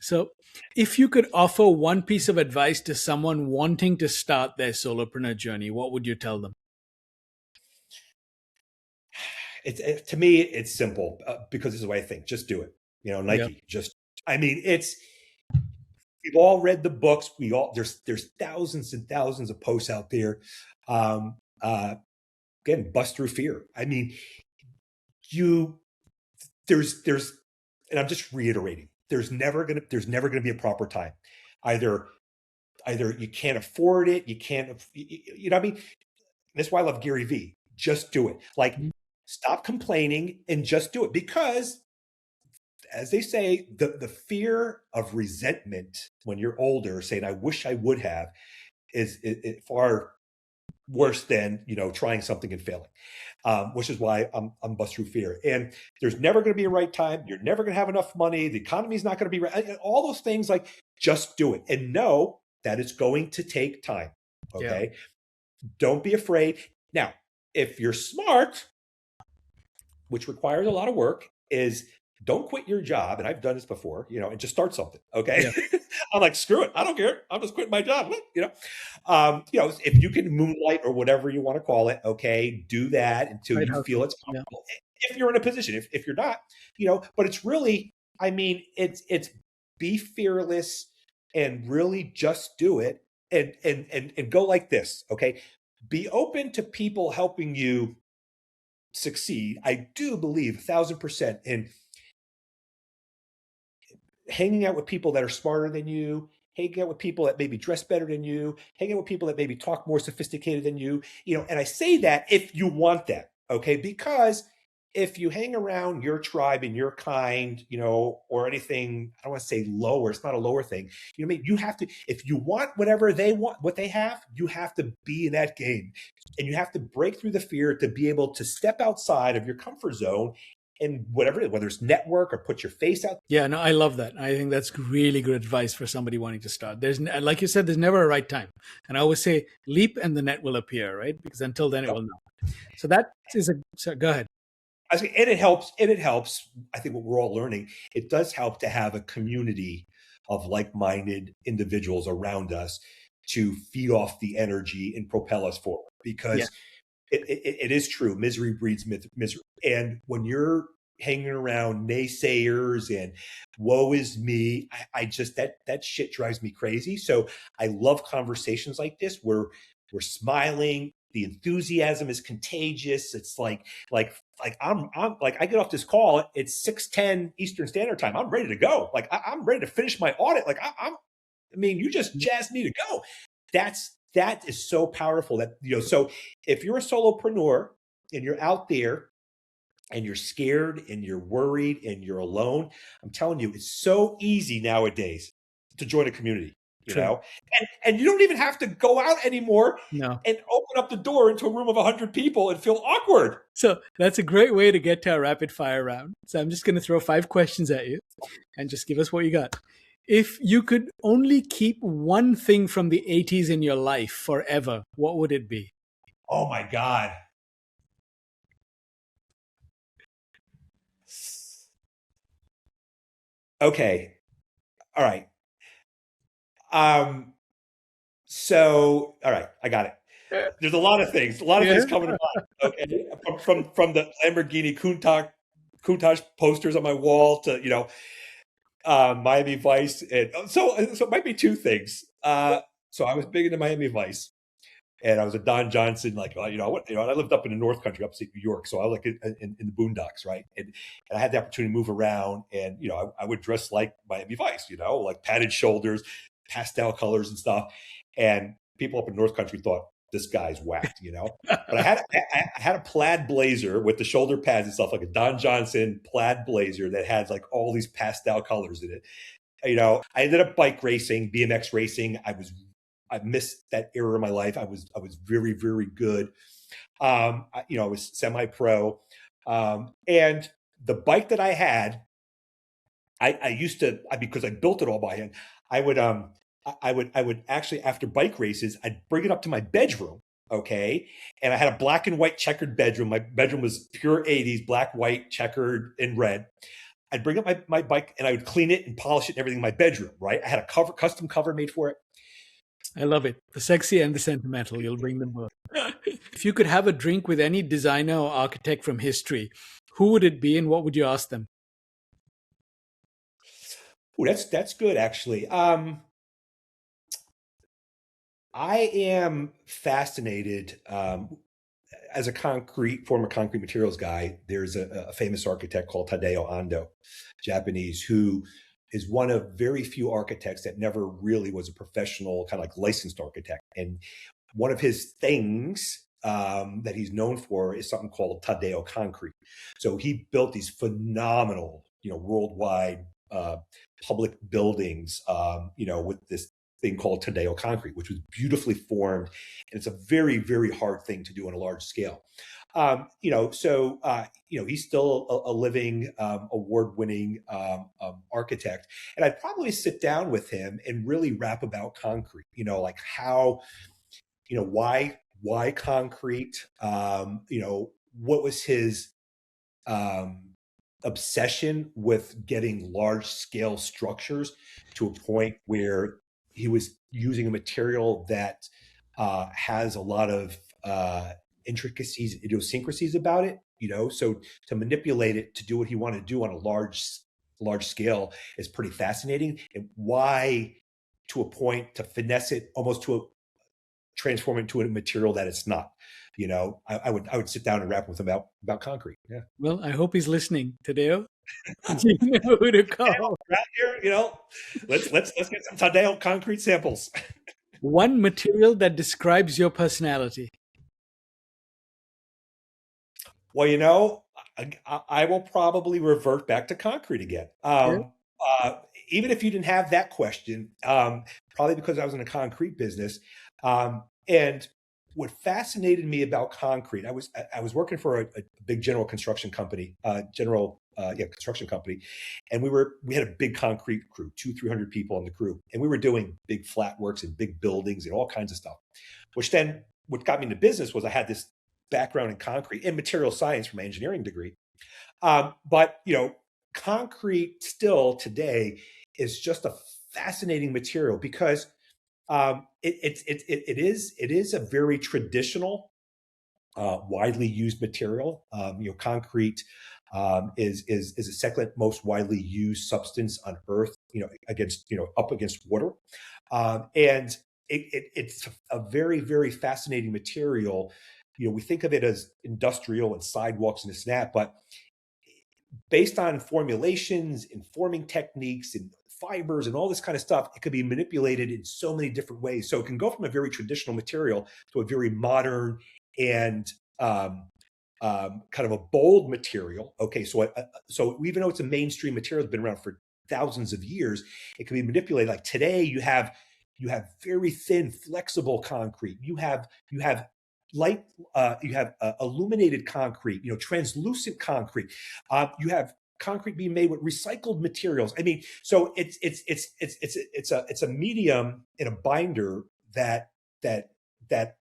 So, if you could offer one piece of advice to someone wanting to start their solopreneur journey, what would you tell them? To me, it's simple because this is the way I think. Just do it. Nike, we've all read the books. There's thousands and thousands of posts out there. Again, bust through fear. I mean, there's, and I'm just reiterating, there's never gonna be a proper time. Either you can't afford it, you can't, you know what I mean? That's why I love Gary Vee. Just do it. Like, stop complaining and just do it. Because, as they say, the fear of resentment when you're older, saying, I wish I would have, is far worse than, trying something and failing, which is why I'm bust through fear. And there's never going to be a right time. You're never going to have enough money. The economy is not going to be right. All those things, like, just do it and know that it's going to take time. Okay. Yeah. Don't be afraid. Now, if you're smart, which requires a lot of work, is don't quit your job. And I've done this before, and just start something. Okay. Yeah. I'm like, screw it. I don't care. I'm just quitting my job. If you can moonlight or whatever you want to call it, okay, do that until you feel it's comfortable. Yeah. If you're in a position, if you're not, but it's really, it's be fearless and really just do it and go like this. Okay. Be open to people helping you succeed. I do believe 1,000% in hanging out with people that are smarter than you, hanging out with people that maybe dress better than you, hanging out with people that maybe talk more sophisticated than you, and I say that if you want that, okay? Because if you hang around your tribe and your kind, or anything, I don't want to say lower, it's not a lower thing. You have to, if you want whatever they want, what they have, you have to be in that game. And you have to break through the fear to be able to step outside of your comfort zone and whatever it is, whether it's network or put your face out. Yeah, no, I love that. I think that's really good advice for somebody wanting to start. There's, like you said, there's never a right time. And I always say, leap and the net will appear, right? Because until then, it will not. So that is go ahead. And it helps. I think what we're all learning, it does help to have a community of like-minded individuals around us to feed off the energy and propel us forward. Because it is true, misery breeds misery. And when you're hanging around naysayers and woe is me, I just, that shit drives me crazy. So I love conversations like this where we're smiling. The enthusiasm is contagious. It's like I'm like, I get off this call, it's 6:10 Eastern Standard Time. I'm ready to go. Like, I'm ready to finish my audit. Like, you just jazzed me to go. That is so powerful that, so if you're a solopreneur and you're out there and you're scared and you're worried and you're alone, I'm telling you, it's so easy nowadays to join a community. And you don't even have to go out anymore and open up the door into a room of 100 people and feel awkward. So that's a great way to get to our rapid fire round. So I'm just going to throw 5 questions at you and just give us what you got. If you could only keep one thing from the 80s in your life forever, what would it be? Oh my God. Okay. All right. So, all right, I got it. There's a lot of things things coming to mind. Okay. From the Lamborghini Countach posters on my wall to, Miami Vice. And so it might be 2 things. So I was big into Miami Vice. And I was a Don Johnson, I lived up in the North Country, upstate New York. So I was in the boondocks, right? And I had the opportunity to move around, and I would dress like Miami Vice, like padded shoulders, pastel colors and stuff. And people up in North Country thought, this guy's whacked, But I had a plaid blazer with the shoulder pads and stuff, like a Don Johnson plaid blazer that had like all these pastel colors in it. I ended up bike racing, BMX racing. I missed that era of my life. I was very, very good I was semi-pro, and the bike that I had, I used to, because I built it all by hand. I would I would actually, after bike races, I'd bring it up to my bedroom. Okay. And I had a black and white checkered bedroom. My bedroom was pure 80s, black, white, checkered, and red. I'd bring up my bike and I would clean it and polish it and everything in my bedroom, right? I had a custom cover made for it. I love it. The sexy and the sentimental. You'll bring them both. If you could have a drink with any designer or architect from history, who would it be and what would you ask them? Oh, that's good, actually. I am fascinated, as a former concrete materials guy. There's a famous architect called Tadao Ando, Japanese, who is one of very few architects that never really was a professional kind of like licensed architect. And one of his things, that he's known for, is something called Tadao concrete. So he built these phenomenal, worldwide, public buildings, with this thing called Tadao concrete, which was beautifully formed. And it's a very, very hard thing to do on a large scale. He's still a living, award-winning, architect. And I'd probably sit down with him and really rap about concrete, like how, why concrete, what was his, obsession with getting large scale structures to a point where he was using a material that, has a lot of, intricacies, idiosyncrasies about it. So to manipulate it to do what he wanted to do on a large scale is pretty fascinating. And why, to a point, to finesse it almost transform it into a material that it's not. I would sit down and rap with him about concrete. Yeah. Well, I hope he's listening. Tadeo, you know who to call. Right here, let's get some Tadao concrete samples. One material that describes your personality. Well, I will probably revert back to concrete again. Yeah. Even if you didn't have that question, probably because I was in a concrete business. And what fascinated me about concrete, I was working for a big general construction company, construction company, and we had a big concrete crew, 300 people on the crew, and we were doing big flat works and big buildings and all kinds of stuff. What got me into business was I had this background in concrete and material science from my engineering degree. But concrete still today is just a fascinating material because, it is a very traditional, widely used material. Concrete, is the second most widely used substance on Earth. Up against water, and it's a very, very fascinating material. We think of it as industrial and sidewalks and this and that, but based on formulations and forming techniques and fibers and all this kind of stuff, it could be manipulated in so many different ways. So it can go from a very traditional material to a very modern and, kind of a bold material. Okay, so even though it's a mainstream material, it's been around for thousands of years, it can be manipulated. Like today, you have very thin, flexible concrete. You have light, you have illuminated concrete, translucent concrete. You have concrete being made with recycled materials. I mean, so it's a medium in a binder that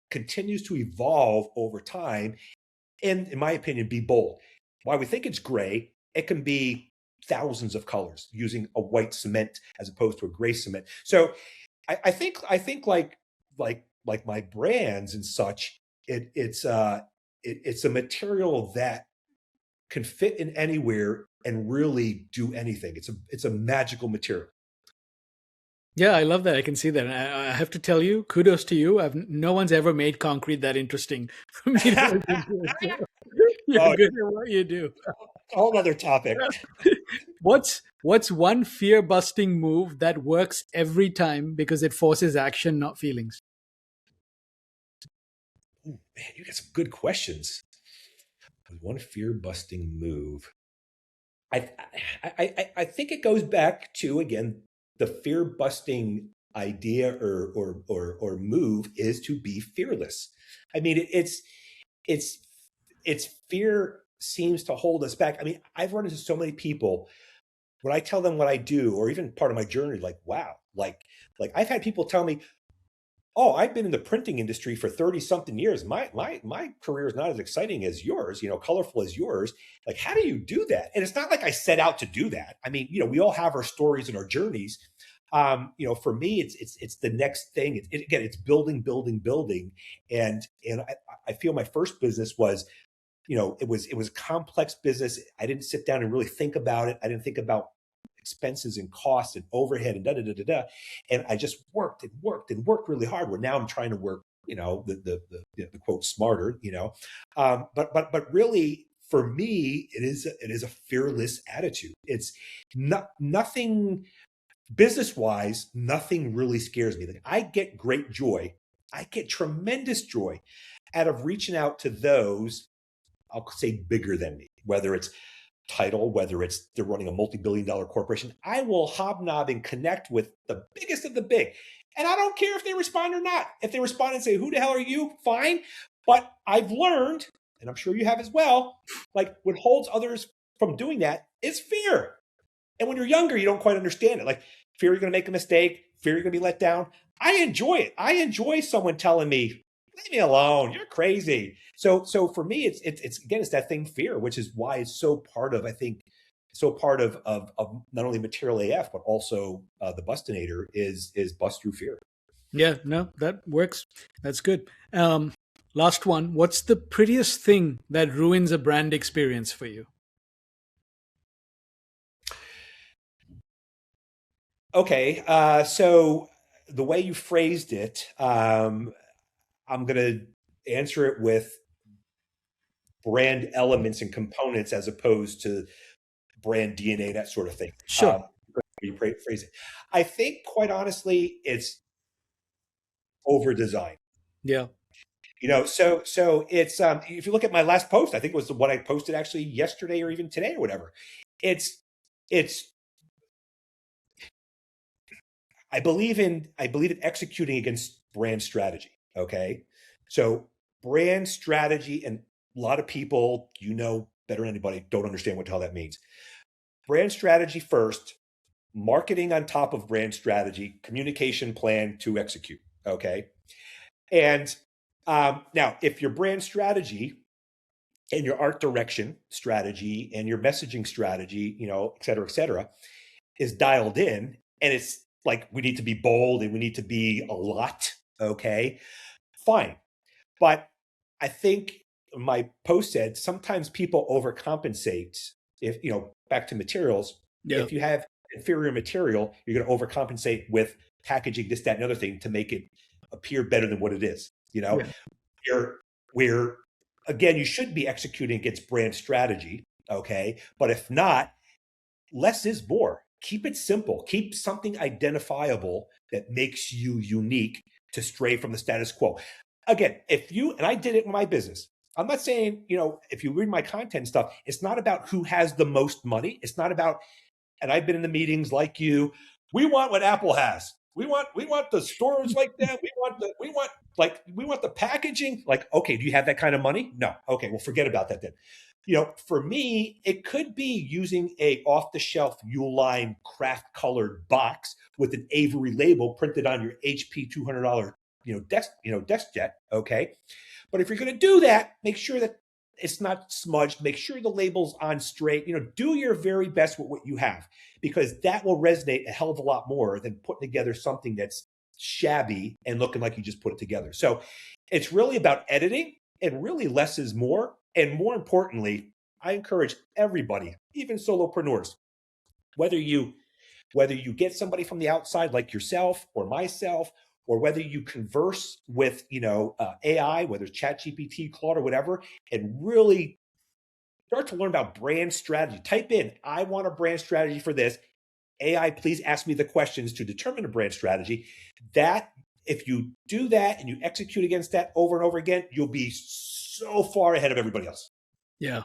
continues to evolve over time, and in my opinion, be bold. While we think it's gray, it can be thousands of colors using a white cement as opposed to a gray cement. So I think like my brands and such, it's a material that can fit in anywhere and really do anything. It's a magical material. Yeah, I love that. I can see that. And I have to tell you, kudos to you. No one's ever made concrete that interesting for me to listen to. You're good at what you do. A whole other topic. What's one fear-busting move that works every time because it forces action, not feelings? Ooh, man, you got some good questions. One fear-busting move. I think it goes back to, again, the fear-busting idea or move is to be fearless. I mean, it's fear seems to hold us back. I mean, I've run into so many people when I tell them what I do, or even part of my journey, like, wow, like I've had people tell me, oh, I've been in the printing industry for 30 something years. My career is not as exciting as yours, colorful as yours. Like, how do you do that? And it's not like I set out to do that. I mean, we all have our stories and our journeys. For me, it's the next thing. Again, it's building. And I feel my first business was, it was a complex business. I didn't sit down and really think about it. I didn't think about expenses and costs and overhead and and I just worked really hard. Where now I'm trying to work, the quote smarter, but really for me, it is a fearless attitude. It's nothing business wise. Nothing really scares me. Like, I get great joy. I get tremendous joy out of reaching out to those, I'll say, bigger than me, whether it's title, whether it's they're running a multi-billion-dollar corporation. I will hobnob and connect with the biggest of the big. And I don't care if they respond or not. If they respond and say, who the hell are you? Fine. But I've learned, and I'm sure you have as well, like, what holds others from doing that is fear. And when you're younger, you don't quite understand it. Like, fear you're going to make a mistake, fear you're going to be let down. I enjoy it. I enjoy someone telling me, leave me alone, you're crazy. So for me, it's again, it's that thing, fear, which is why it's so part of, I think, of not only Material AF, but also the Bustinator is bust through fear. Yeah, no, that works. That's good. Last one. What's the prettiest thing that ruins a brand experience for you? Okay, so the way you phrased it, I'm going to answer it with brand elements and components as opposed to brand DNA, that sort of thing. Sure. You phrase it. I think, quite honestly, it's over design. Yeah. So it's if you look at my last post, I think it was what I posted actually yesterday or even today or whatever. It's I believe in executing against brand strategy. Okay. So brand strategy, and a lot of people, better than anybody, don't understand what the hell that means. Brand strategy first, marketing on top of brand strategy, communication plan to execute. Okay. And now, if your brand strategy and your art direction strategy and your messaging strategy, et cetera, is dialed in, and it's like, we need to be bold and we need to be a lot. Okay, fine. But I think my post said sometimes people overcompensate. If, back to materials, if you have inferior material, you're going to overcompensate with packaging, this, that, and other thing to make it appear better than what it is. Where again, you should be executing against brand strategy. Okay. But if not, less is more. Keep it simple. Keep something identifiable that makes you unique to stray from the status quo. Again, and I did it in my business. I'm not saying, if you read my content stuff, it's not about who has the most money. It's not about, and I've been in the meetings like you, we want what Apple has. We want the storage like that. We want the packaging. Like, okay, do you have that kind of money? No. Okay, well, forget about that then. For me, it could be using a off-the-shelf Uline craft colored box with an Avery label printed on your HP $200 desk jet. Okay, but if you're going to do that, make sure that it's not smudged. Make sure the label's on straight. Do your very best with what you have, because that will resonate a hell of a lot more than putting together something that's shabby and looking like you just put it together. So it's really about editing, and really less is more. And more importantly, I encourage everybody, even solopreneurs, whether you get somebody from the outside like yourself or myself, or whether you converse with AI, whether it's ChatGPT, Claude, or whatever, and really start to learn about brand strategy. Type in, I want a brand strategy for this. AI, please ask me the questions to determine a brand strategy. That, if you do that and you execute against that over and over again, you'll be so far ahead of everybody else. Yeah.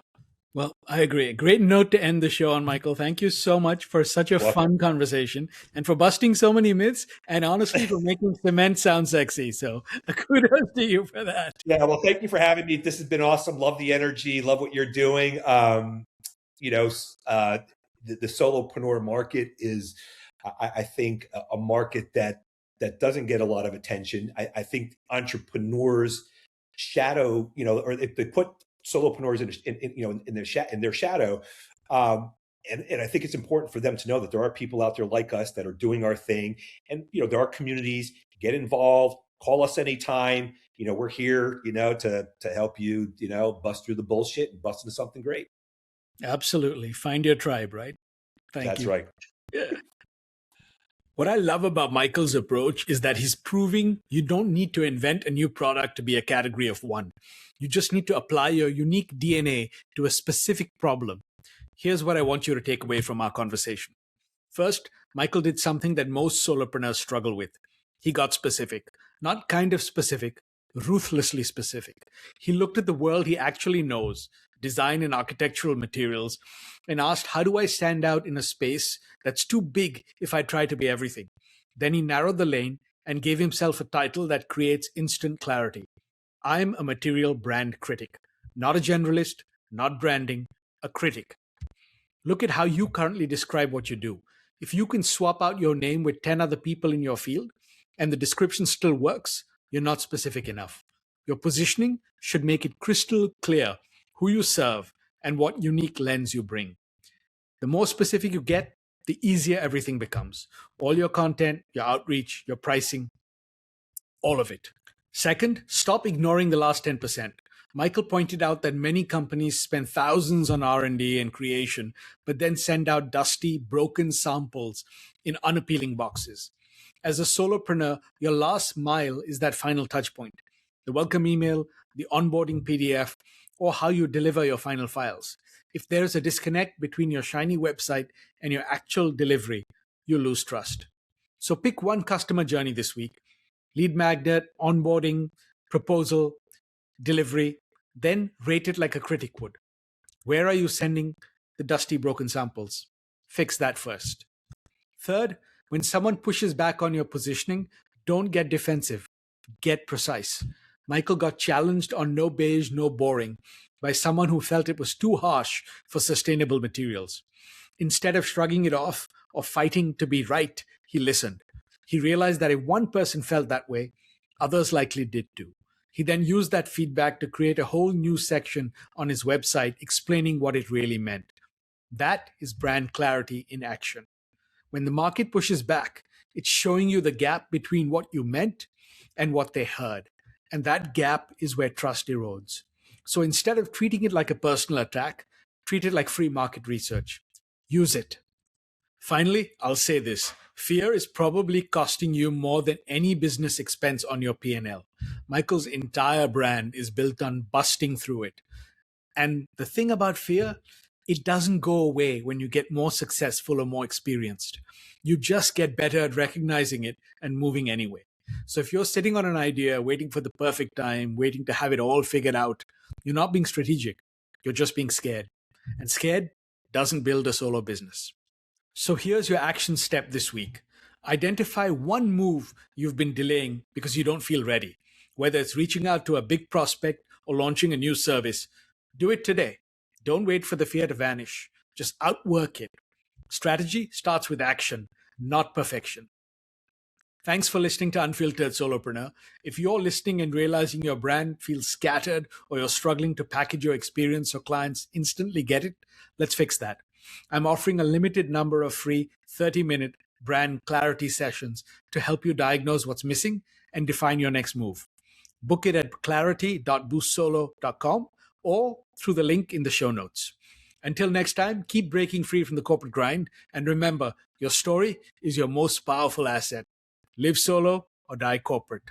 Well, I agree. Great note to end the show on, Michael. Thank you so much for such a Well, fun conversation and for busting so many myths and honestly for making cement sound sexy. So kudos to you for that. yeah, well, thank you for having me. This has been awesome. Love the energy. Love what you're doing. You know, the solopreneur market is, I think, a market that doesn't get a lot of attention. I think entrepreneurs shadow, or if they put solopreneurs in their shadow. And I think it's important for them to know that there are people out there like us that are doing our thing, and there are communities. Get involved. Call us anytime. We're here. To help you. Bust through the bullshit and bust into something great. Absolutely. Find your tribe, right? Thank That's you. right. Yeah. What I love about Michael's approach is that he's proving you don't need to invent a new product to be a category of one. You just need to apply your unique DNA to a specific problem. Here's what I want you to take away from our conversation. First, Michael did something that most solopreneurs struggle with. He got specific, not kind of specific, ruthlessly specific. He looked at the world he actually knows, design and architectural materials, and asked, how do I stand out in a space that's too big if I try to be everything? Then he narrowed the lane and gave himself a title that creates instant clarity. I'm a material brand critic, not a generalist, not branding, a critic. Look at how you currently describe what you do. If you can swap out your name with 10 other people in your field and the description still works, you're not specific enough. Your positioning should make it crystal clear who you serve and what unique lens you bring. The more specific you get, the easier everything becomes. All your content, your outreach, your pricing, all of it. Second, stop ignoring the last 10%. Michael pointed out that many companies spend thousands on R&D and creation, but then send out dusty, broken samples in unappealing boxes. As a solopreneur, your last mile is that final touch point. The welcome email, the onboarding PDF, or how you deliver your final files. If there is a disconnect between your shiny website and your actual delivery, you lose trust. So pick one customer journey this week: lead magnet, onboarding, proposal, delivery, then rate it like a critic would. Where are you sending the dusty, broken samples? Fix that first. Third, when someone pushes back on your positioning, don't get defensive, get precise. Michael got challenged on no beige, no boring by someone who felt it was too harsh for sustainable materials. Instead of shrugging it off or fighting to be right, he listened. He realized that if one person felt that way, others likely did too. He then used that feedback to create a whole new section on his website explaining what it really meant. That is brand clarity in action. When the market pushes back, it's showing you the gap between what you meant and what they heard. And that gap is where trust erodes. So instead of treating it like a personal attack, treat it like free market research. Use it. Finally, I'll say this. Fear is probably costing you more than any business expense on your P&L. Michael's entire brand is built on busting through it. And the thing about fear, it doesn't go away when you get more successful or more experienced. You just get better at recognizing it and moving anyway. So if you're sitting on an idea, waiting for the perfect time, waiting to have it all figured out, you're not being strategic. You're just being scared. And scared doesn't build a solo business. So here's your action step this week. Identify one move you've been delaying because you don't feel ready. Whether it's reaching out to a big prospect or launching a new service, do it today. Don't wait for the fear to vanish. Just outwork it. Strategy starts with action, not perfection. Thanks for listening to Unfiltered Solopreneur. If you're listening and realizing your brand feels scattered or you're struggling to package your experience so clients instantly get it, let's fix that. I'm offering a limited number of free 30-minute brand clarity sessions to help you diagnose what's missing and define your next move. Book it at clarity.boostsolo.com or through the link in the show notes. Until next time, keep breaking free from the corporate grind. And remember, your story is your most powerful asset. Live solo or die corporate.